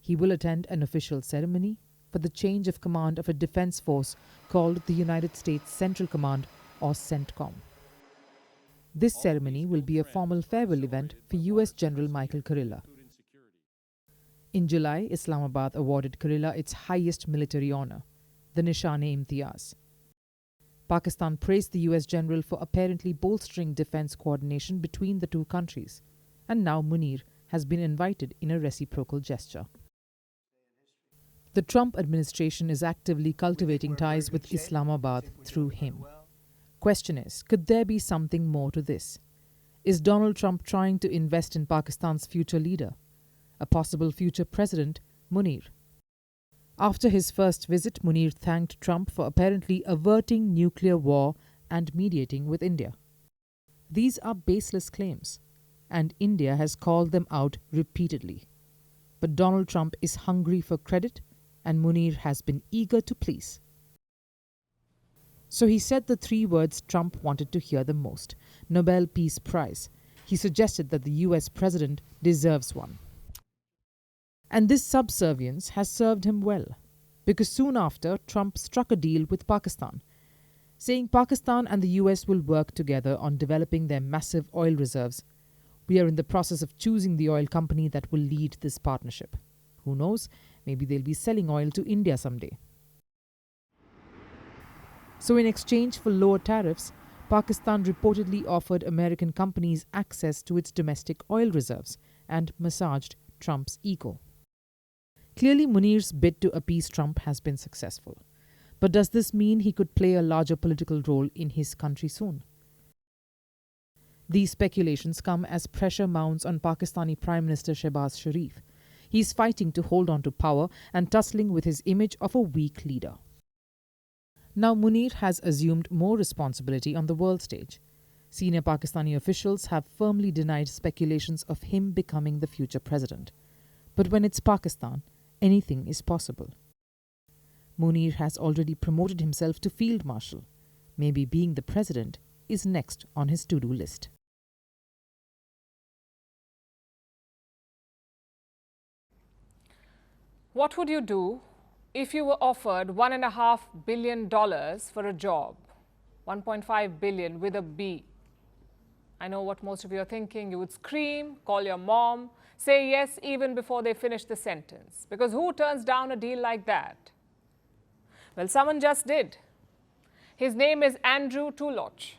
He will attend an official ceremony for the change of command of a defense force called the United States Central Command, or CENTCOM. This ceremony will be a formal farewell event for US General Michael Kurilla. In July, Islamabad awarded Kurilla its highest military honor, the Nishan-e-Imtiyaz. Pakistan praised the US general for apparently bolstering defense coordination between the two countries, and now Munir has been invited in a reciprocal gesture. The Trump administration is actively cultivating ties with Islamabad through him. Question is, could there be something more to this? Is Donald Trump trying to invest in Pakistan's future leader, a possible future president, Munir? After his first visit, Munir thanked Trump for apparently averting nuclear war and mediating with India. These are baseless claims, and India has called them out repeatedly. But Donald Trump is hungry for credit, and Munir has been eager to please. So he said the 3 words Trump wanted to hear the most: Nobel Peace Prize. He suggested that the US president deserves one. And this subservience has served him well, because soon after, Trump struck a deal with Pakistan, saying Pakistan and the US will work together on developing their massive oil reserves. We are in the process of choosing the oil company that will lead this partnership. Who knows, maybe they'll be selling oil to India someday. So in exchange for lower tariffs, Pakistan reportedly offered American companies access to its domestic oil reserves and massaged Trump's ego. Clearly, Munir's bid to appease Trump has been successful. But does this mean he could play a larger political role in his country soon? These speculations come as pressure mounts on Pakistani Prime Minister Shehbaz Sharif. He's fighting to hold on to power and tussling with his image of a weak leader. Now Munir has assumed more responsibility on the world stage. Senior Pakistani officials have firmly denied speculations of him becoming the future president. But when it's Pakistan, anything is possible. Munir has already promoted himself to Field Marshal. Maybe being the president is next on his to-do list. What would you do if you were offered $1.5 billion for a job? 1.5 billion with a B. I know what most of you are thinking. You would scream, call your mom, say yes even before they finish the sentence. Because who turns down a deal like that? Well, someone just did. His name is Andrew Tuloch.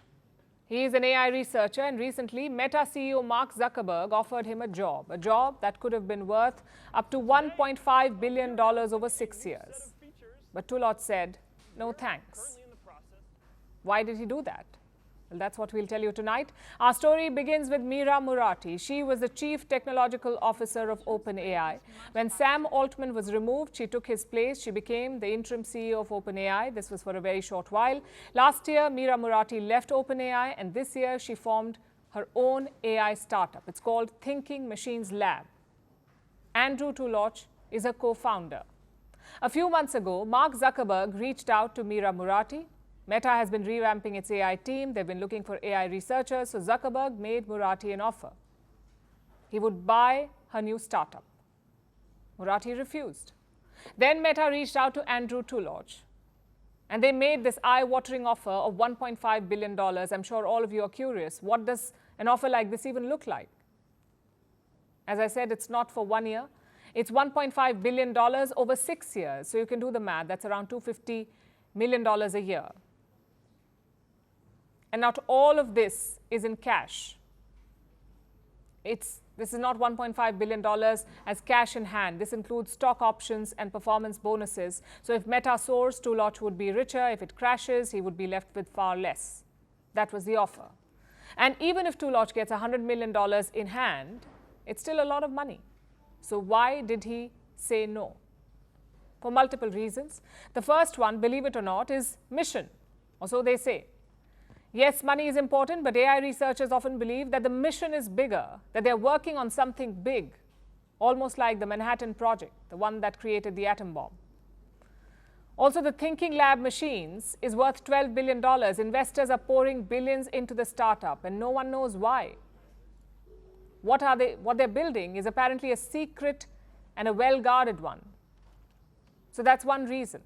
He is an AI researcher, and recently Meta CEO Mark Zuckerberg offered him a job that could have been worth up to $1.5 billion over 6 years. But Tulloch said, no thanks. Why did he do that? Well, that's what we'll tell you tonight. Our story begins with Meera Murati. She was the Chief Technological Officer of OpenAI. When Sam Altman was removed, she took his place. She became the interim CEO of OpenAI. This was for a very short while. Last year, Meera Murati left OpenAI, and this year she formed her own AI startup. It's called Thinking Machines Lab. Andrew Tulloch is a co-founder. A few months ago, Mark Zuckerberg reached out to Meera Murati. Meta has been revamping its AI team. They've been looking for AI researchers, so Zuckerberg made Murati an offer. He would buy her new startup. Murati refused. Then Meta reached out to Andrew Tulloch, and they made this eye-watering offer of $1.5 billion. I'm sure all of you are curious. What does an offer like this even look like? As I said, it's not for 1 year. It's $1.5 billion over 6 years. So you can do the math. That's around $250 million a year. And not all of this is in cash. This is not $1.5 billion as cash in hand. This includes stock options and performance bonuses. So if Meta soars, Tulloch would be richer. If it crashes, he would be left with far less. That was the offer. And even if Tulloch gets $100 million in hand, it's still a lot of money. So why did he say no? For multiple reasons. The first one, believe it or not, is mission, or so they say. Yes, money is important, but AI researchers often believe that the mission is bigger, that they're working on something big, almost like the Manhattan Project, the one that created the atom bomb. Also, the Thinking Lab Machines is worth $12 billion. Investors are pouring billions into the startup, and no one knows why. What they're building is apparently a secret and a well-guarded one. So that's one reason.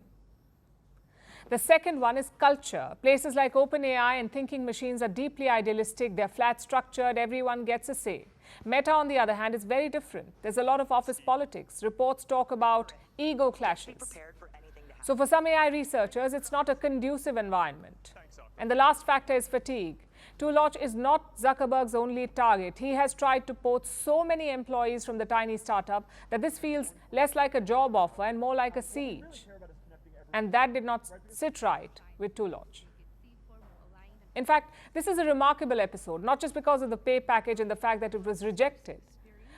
The second one is culture. Places like OpenAI and Thinking Machines are deeply idealistic. They're flat structured. Everyone gets a say. Meta, on the other hand, is very different. There's a lot of office politics. Reports talk about ego clashes. So for some AI researchers, it's not a conducive environment. And the last factor is fatigue. Tulloch is not Zuckerberg's only target. He has tried to poach so many employees from the tiny startup that this feels less like a job offer and more like a siege. And that did not sit right with Tulloch. In fact, this is a remarkable episode, not just because of the pay package and the fact that it was rejected,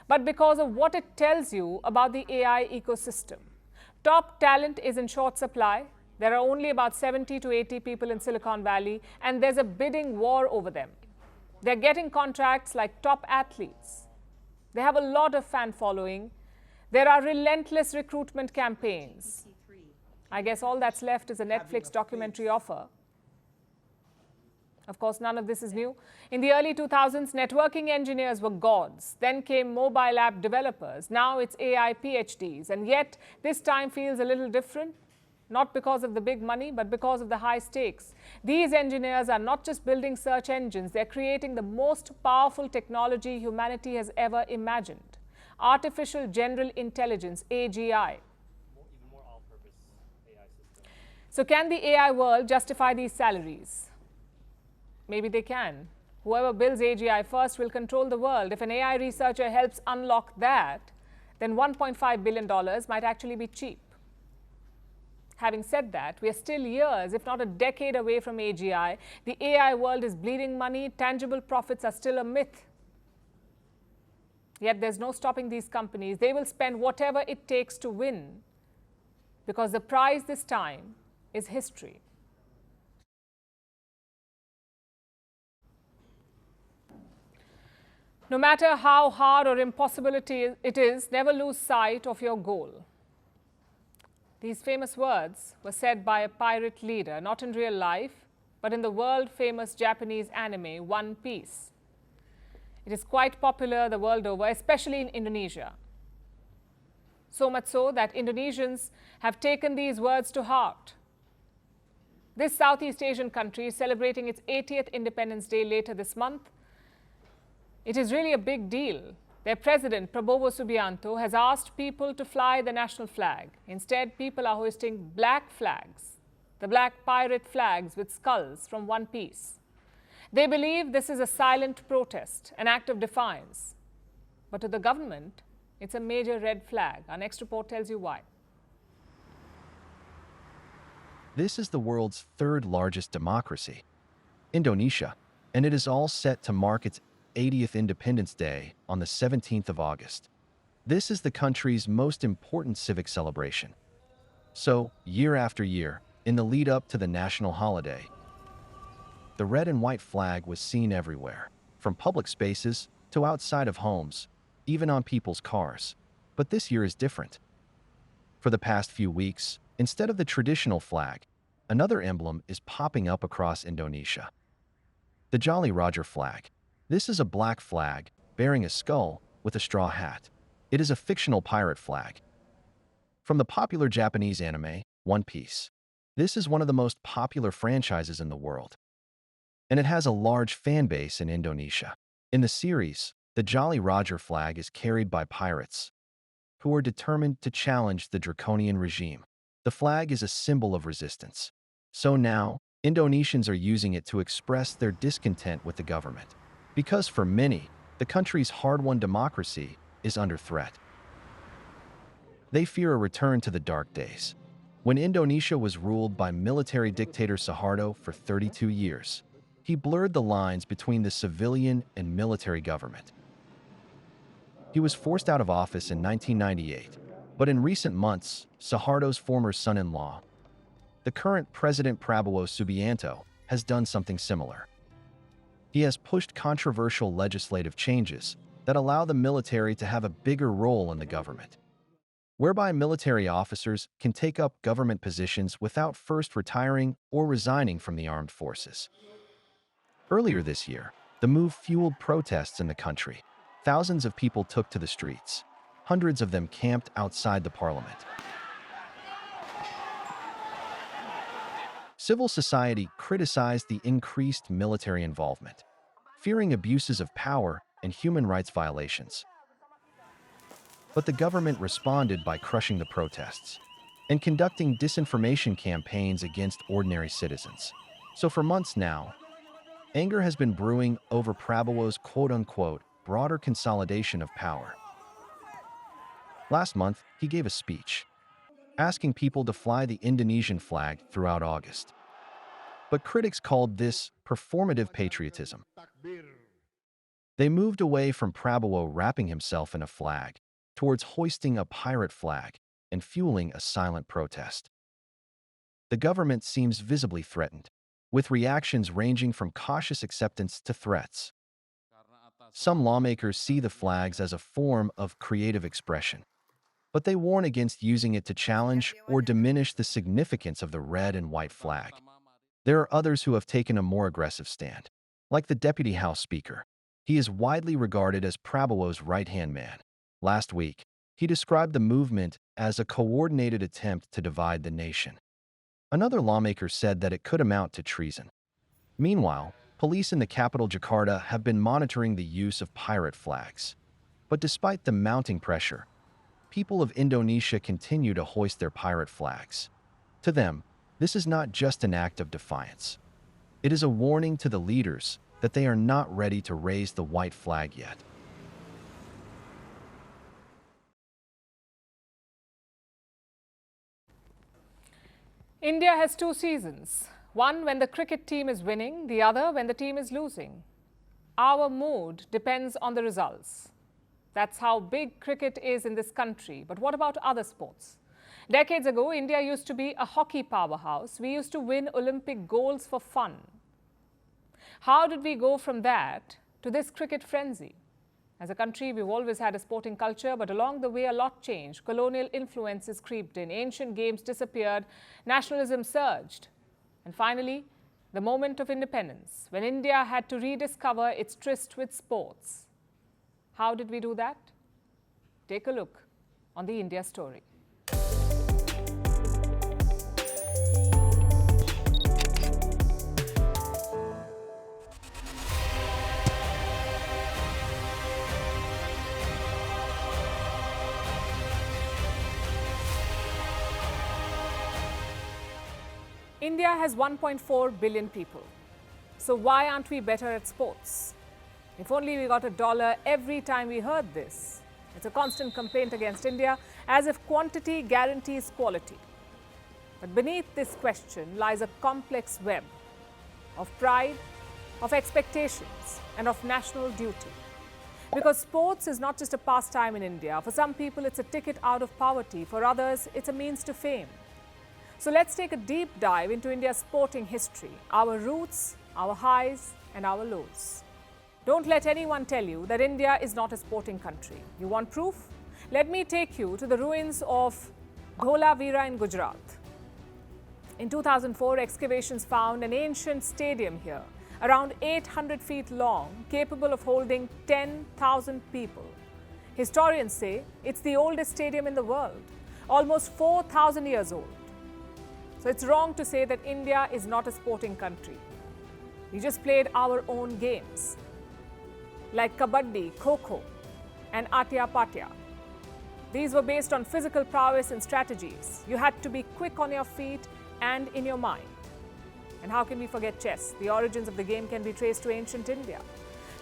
but because of what it tells you about the AI ecosystem. Top talent is in short supply. There are only about 70 to 80 people in Silicon Valley, and there's a bidding war over them. They're getting contracts like top athletes. They have a lot of fan following. There are relentless recruitment campaigns. I guess all that's left is a Netflix documentary offer. Of course, none of this is new. In the early 2000s, networking engineers were gods. Then came mobile app developers. Now it's AI PhDs. And yet, this time feels a little different. Not because of the big money, but because of the high stakes. These engineers are not just building search engines. They're creating the most powerful technology humanity has ever imagined. Artificial General Intelligence, AGI. So can the AI world justify these salaries? Maybe they can. Whoever builds AGI first will control the world. If an AI researcher helps unlock that, then $1.5 billion might actually be cheap. Having said that, we are still years, if not a decade away from AGI. The AI world is bleeding money. Tangible profits are still a myth. Yet there's no stopping these companies. They will spend whatever it takes to win, because the prize this time is history. No matter how hard or impossible it is, never lose sight of your goal. These famous words were said by a pirate leader, not in real life, but in the world-famous Japanese anime, One Piece. It is quite popular the world over, especially in Indonesia. So much so that Indonesians have taken these words to heart. This Southeast Asian country is celebrating its 80th Independence Day later this month. It is really a big deal. Their president, Prabowo Subianto, has asked people to fly the national flag. Instead, people are hoisting black flags, the black pirate flags with skulls from One Piece. They believe this is a silent protest, an act of defiance. But to the government, it's a major red flag. Our next report tells you why. This is the world's third largest democracy, Indonesia, and it is all set to mark its 80th Independence Day on the 17th of August. This is the country's most important civic celebration. So, year after year, in the lead up to the national holiday, the red and white flag was seen everywhere, from public spaces to outside of homes, even on people's cars. But this year is different. For the past few weeks, instead of the traditional flag, another emblem is popping up across Indonesia. The Jolly Roger flag. This is a black flag bearing a skull with a straw hat. It is a fictional pirate flag. From the popular Japanese anime, One Piece. This is one of the most popular franchises in the world, and it has a large fan base in Indonesia. In the series, the Jolly Roger flag is carried by pirates who are determined to challenge the draconian regime. The flag is a symbol of resistance. So now, Indonesians are using it to express their discontent with the government, because for many, the country's hard-won democracy is under threat. They fear a return to the dark days, when Indonesia was ruled by military dictator Suharto for 32 years. He blurred the lines between the civilian and military government. He was forced out of office in 1998, but in recent months, Suharto's former son-in-law, the current President Prabowo Subianto, has done something similar. He has pushed controversial legislative changes that allow the military to have a bigger role in the government, whereby military officers can take up government positions without first retiring or resigning from the armed forces. Earlier this year, the move fueled protests in the country. Thousands of people took to the streets. Hundreds of them camped outside the parliament. Civil society criticized the increased military involvement, fearing abuses of power and human rights violations. But the government responded by crushing the protests and conducting disinformation campaigns against ordinary citizens. So for months now, anger has been brewing over Prabowo's quote-unquote broader consolidation of power. Last month, he gave a speech, asking people to fly the Indonesian flag throughout August. But critics called this performative patriotism. They moved away from Prabowo wrapping himself in a flag towards hoisting a pirate flag and fueling a silent protest. The government seems visibly threatened, with reactions ranging from cautious acceptance to threats. Some lawmakers see the flags as a form of creative expression, but they warn against using it to challenge or diminish the significance of the red and white flag. There are others who have taken a more aggressive stand, like the Deputy House Speaker. He is widely regarded as Prabowo's right-hand man. Last week, he described the movement as a coordinated attempt to divide the nation. Another lawmaker said that it could amount to treason. Meanwhile, police in the capital Jakarta have been monitoring the use of pirate flags. But despite the mounting pressure, people of Indonesia continue to hoist their pirate flags. To them, this is not just an act of defiance. It is a warning to the leaders that they are not ready to raise the white flag yet. India has two seasons. One when the cricket team is winning, the other when the team is losing. Our mood depends on the results. That's how big cricket is in this country. But what about other sports? Decades ago, India used to be a hockey powerhouse. We used to win Olympic golds for fun. How did we go from that to this cricket frenzy? As a country, we've always had a sporting culture, but along the way, a lot changed. Colonial influences creeped in, ancient games disappeared, nationalism surged. And finally, the moment of independence, when India had to rediscover its tryst with sports. How did we do that? Take a look on the India story. India has 1.4 billion people. So why aren't we better at sports? If only we got $1 every time we heard this. It's a constant complaint against India, as if quantity guarantees quality. But beneath this question lies a complex web of pride, of expectations, and of national duty. Because sports is not just a pastime in India. For some people, it's a ticket out of poverty. For others, it's a means to fame. So let's take a deep dive into India's sporting history, our roots, our highs, and our lows. Don't let anyone tell you that India is not a sporting country. You want proof? Let me take you to the ruins of Dholavira in Gujarat. In 2004, excavations found an ancient stadium here, around 800 feet long, capable of holding 10,000 people. Historians say it's the oldest stadium in the world, almost 4,000 years old. So it's wrong to say that India is not a sporting country. We just played our own games, like kabaddi, kho-kho, and atya-patya. These were based on physical prowess and strategies. You had to be quick on your feet and in your mind. And how can we forget chess? The origins of the game can be traced to ancient India.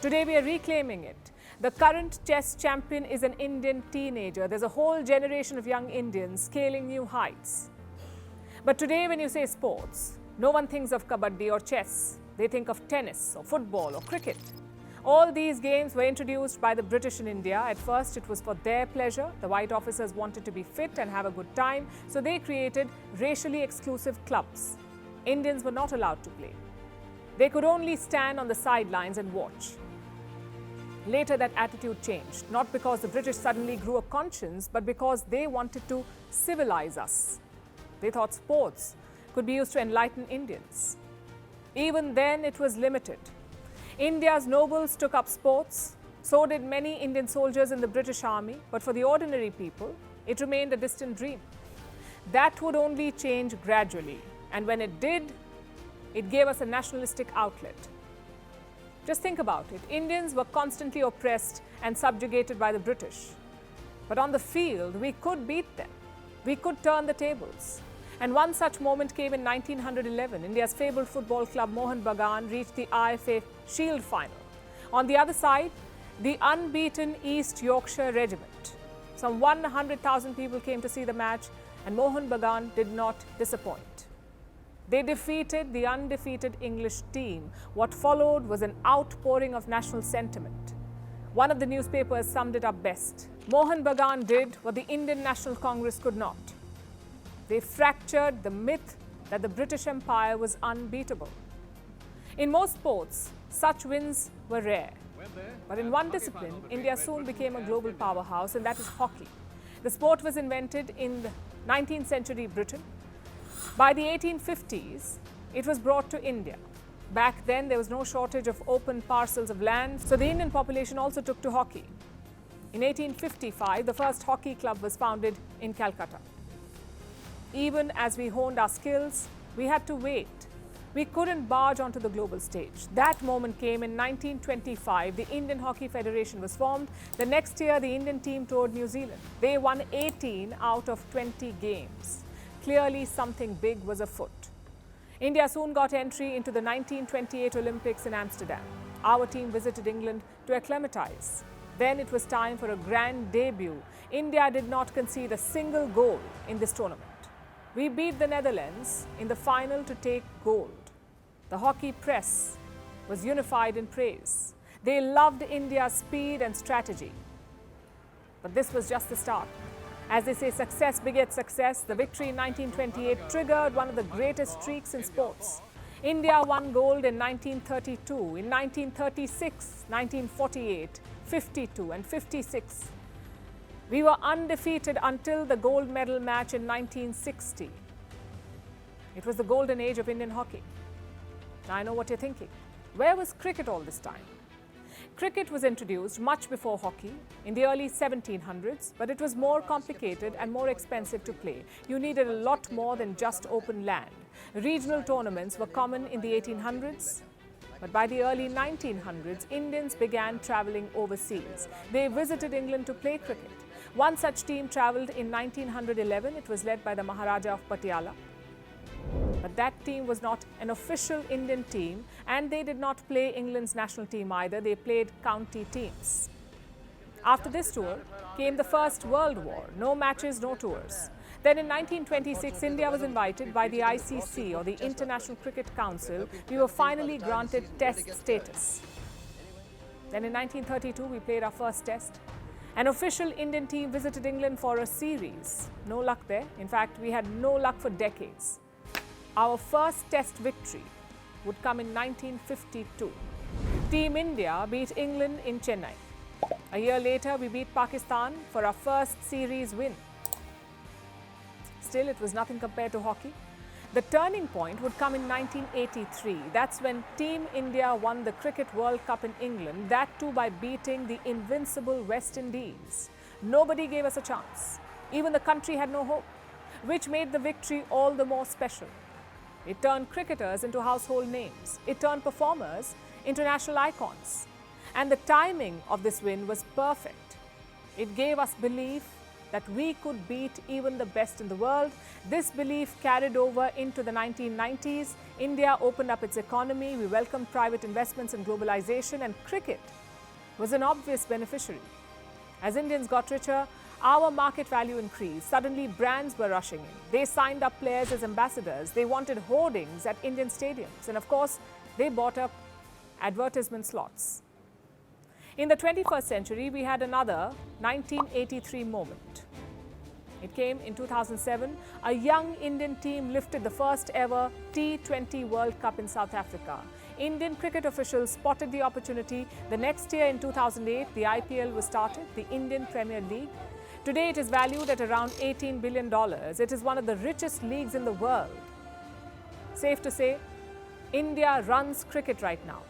Today we are reclaiming it. The current chess champion is an Indian teenager. There's a whole generation of young Indians scaling new heights. But today when you say sports, no one thinks of kabaddi or chess. They think of tennis or football or cricket. All these games were introduced by the British in India. At first, it was for their pleasure. The white officers wanted to be fit and have a good time, so they created racially exclusive clubs. Indians were not allowed to play. They could only stand on the sidelines and watch. Later, that attitude changed, not because the British suddenly grew a conscience, but because they wanted to civilize us. They thought sports could be used to enlighten Indians. Even then, it was limited. India's nobles took up sports, so did many Indian soldiers in the British Army, but for the ordinary people, it remained a distant dream. That would only change gradually, and when it did, it gave us a nationalistic outlet. Just think about it. Indians were constantly oppressed and subjugated by the British. But on the field, we could beat them. We could turn the tables. And one such moment came in 1911. India's fabled football club Mohun Bagan reached the IFA Shield final. On the other side, the unbeaten East Yorkshire Regiment. Some 100,000 people came to see the match, and Mohun Bagan did not disappoint. They defeated the undefeated English team. What followed was an outpouring of national sentiment. One of the newspapers summed it up best. Mohun Bagan did what the Indian National Congress could not. They fractured the myth that the British Empire was unbeatable. In most sports, such wins were rare. But in one discipline, India soon became a global powerhouse, and that is hockey. The sport was invented in the 19th century Britain. By the 1850s, it was brought to India. Back then, there was no shortage of open parcels of land, so the Indian population also took to hockey. In 1855, the first hockey club was founded in Calcutta. Even as we honed our skills, we had to wait. We couldn't barge onto the global stage. That moment came in 1925. The Indian Hockey Federation was formed. The next year, the Indian team toured New Zealand. They won 18 out of 20 games. Clearly, something big was afoot. India soon got entry into the 1928 Olympics in Amsterdam. Our team visited England to acclimatize. Then it was time for a grand debut. India did not concede a single goal in this tournament. We beat the Netherlands in the final to take gold. The hockey press was unified in praise. They loved India's speed and strategy. But this was just the start. As they say, success begets success. The victory in 1928 triggered one of the greatest streaks in sports. India won gold in 1932, in 1936, 1948, 52 and 56. We were undefeated until the gold medal match in 1960. It was the golden age of Indian hockey. Now I know what you're thinking. Where was cricket all this time? Cricket was introduced much before hockey in the early 1700s, but it was more complicated and more expensive to play. You needed a lot more than just open land. Regional tournaments were common in the 1800s. But by the early 1900s, Indians began traveling overseas. They visited England to play cricket. One such team travelled in 1911. It was led by the Maharaja of Patiala. But that team was not an official Indian team, and they did not play England's national team either. They played county teams. After this tour came the First World War. No matches, no tours. Then in 1926, India was invited by the ICC, or the International Cricket Council. We were finally granted test status. Then in 1932, we played our first test. An official Indian team visited England for a series. No luck there. In fact, we had no luck for decades. Our first test victory would come in 1952. Team India beat England in Chennai. A year later, we beat Pakistan for our first series win. Still, it was nothing compared to hockey. The turning point would come in 1983. That's when Team India won the Cricket World Cup in England, that too by beating the invincible West Indies. Nobody gave us a chance. Even the country had no hope, which made the victory all the more special. It turned cricketers into household names. It turned performers into national icons. And the timing of this win was perfect. It gave us belief that we could beat even the best in the world. This belief carried over into the 1990s. India opened up its economy. We welcomed private investments and globalization, and cricket was an obvious beneficiary. As Indians got richer, our market value increased. Suddenly, brands were rushing in. They signed up players as ambassadors. They wanted hoardings at Indian stadiums. And of course, they bought up advertisement slots. In the 21st century, we had another 1983 moment. It came in 2007. A young Indian team lifted the first ever T20 World Cup in South Africa. Indian cricket officials spotted the opportunity. The next year, in 2008, the IPL was started, the Indian Premier League. Today, it is valued at around $18 billion. It is one of the richest leagues in the world. Safe to say, India runs cricket right now.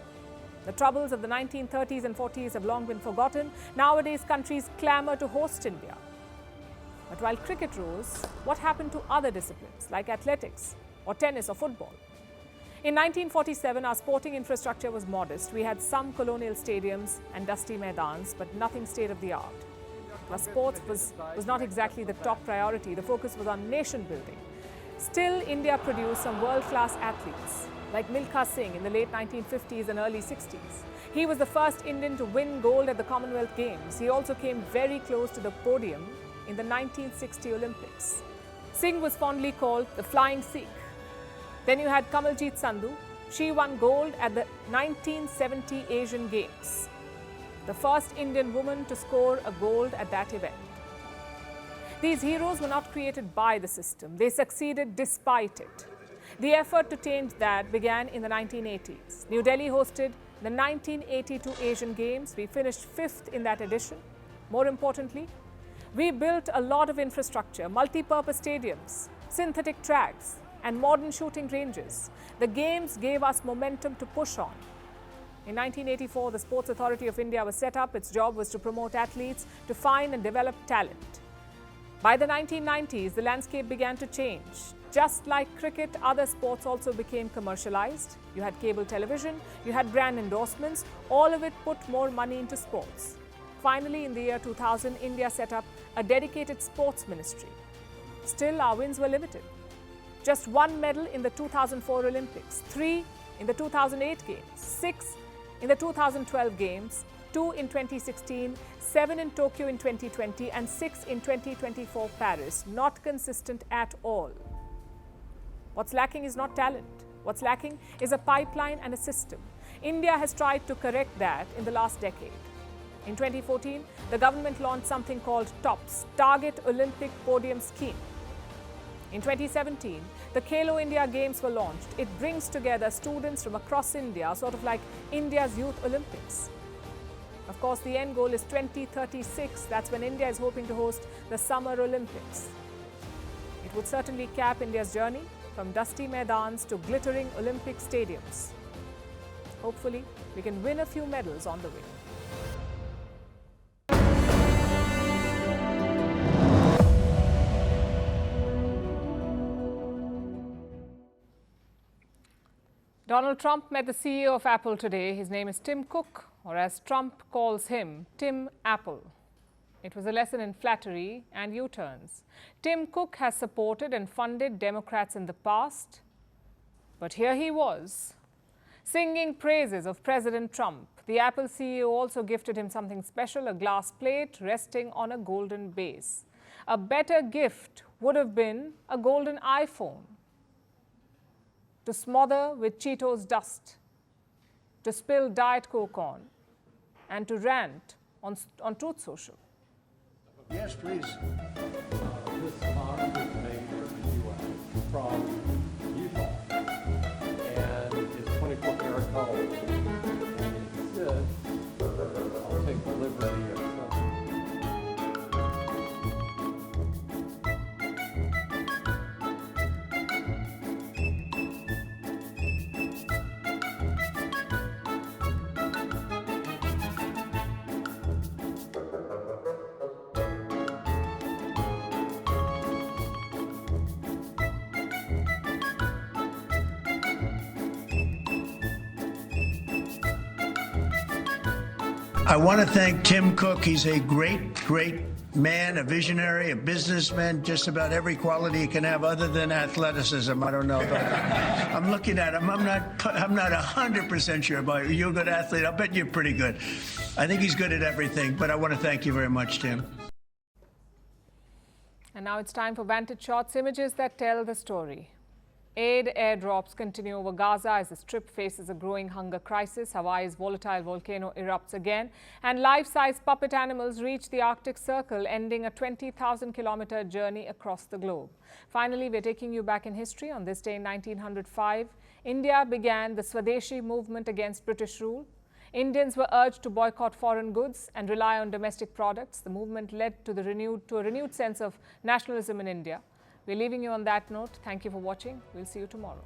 The troubles of the 1930s and 40s have long been forgotten. Nowadays, countries clamour to host India. But while cricket rose, what happened to other disciplines like athletics or tennis or football? In 1947, our sporting infrastructure was modest. We had some colonial stadiums and dusty maidans, but nothing state-of-the-art. Our sports was not exactly the top priority. The focus was on nation building. Still, India produced some world-class athletes, like Milkha Singh in the late 1950s and early 60s. He was the first Indian to win gold at the Commonwealth Games. He also came very close to the podium in the 1960 Olympics. Singh was fondly called the Flying Sikh. Then you had Kamaljeet Sandhu. She won gold at the 1970 Asian Games, the first Indian woman to score a gold at that event. These heroes were not created by the system. They succeeded despite it. The effort to change that began in the 1980s. New Delhi hosted the 1982 Asian Games. We finished 5th in that edition. More importantly, we built a lot of infrastructure, multi-purpose stadiums, synthetic tracks, and modern shooting ranges. The Games gave us momentum to push on. In 1984, the Sports Authority of India was set up. Its job was to promote athletes, to find and develop talent. By the 1990s, the landscape began to change. Just like cricket, other sports also became commercialized. You had cable television, you had brand endorsements. All of it put more money into sports. Finally, in the year 2000, India set up a dedicated sports ministry. Still, our wins were limited. Just 1 medal in the 2004 Olympics, 3 in the 2008 Games, 6 in the 2012 Games, 2 in 2016, 7 in Tokyo in 2020, and 6 in 2024 Paris. Not consistent at all. What's lacking is not talent. What's lacking is a pipeline and a system. India has tried to correct that in the last decade. In 2014, the government launched something called TOPS, Target Olympic Podium Scheme. In 2017, the Khelo India Games were launched. It brings together students from across India, sort of like India's Youth Olympics. Of course, the end goal is 2036. That's when India is hoping to host the Summer Olympics. It would certainly cap India's journey from dusty maidans to glittering Olympic stadiums. Hopefully, we can win a few medals on the way. Donald Trump met the CEO of Apple today. His name is Tim Cook, or as Trump calls him, Tim Apple. It was a lesson in flattery and U-turns. Tim Cook has supported and funded Democrats in the past. But here he was, singing praises of President Trump. The Apple CEO also gifted him something special, a glass plate resting on a golden base. A better gift would have been a golden iPhone to smother with Cheetos dust, to spill Diet Coke on, and to rant on Truth Social. Yes, please. This box is made in the U.S. from Utah, and it's 24 karat gold. And it says, I'll take the liberty of I want to thank Tim Cook. He's a great, great man, a visionary, a businessman, just about every quality he can have other than athleticism. I don't know. But I'm looking at him. I'm not 100% sure about you. You're a good athlete. I'll bet you're pretty good. I think he's good at everything, but I want to thank you very much, Tim. And now it's time for Vantage Shots, images that tell the story. Aid airdrops continue over Gaza as the Strip faces a growing hunger crisis. Hawaii's volatile volcano erupts again, and life-size puppet animals reach the Arctic Circle, ending a 20,000-kilometer journey across the globe. Finally, we're taking you back in history. On this day in 1905, India began the Swadeshi movement against British rule. Indians were urged to boycott foreign goods and rely on domestic products. The movement led to a renewed sense of nationalism in India. We're leaving you on that note. Thank you for watching. We'll see you tomorrow.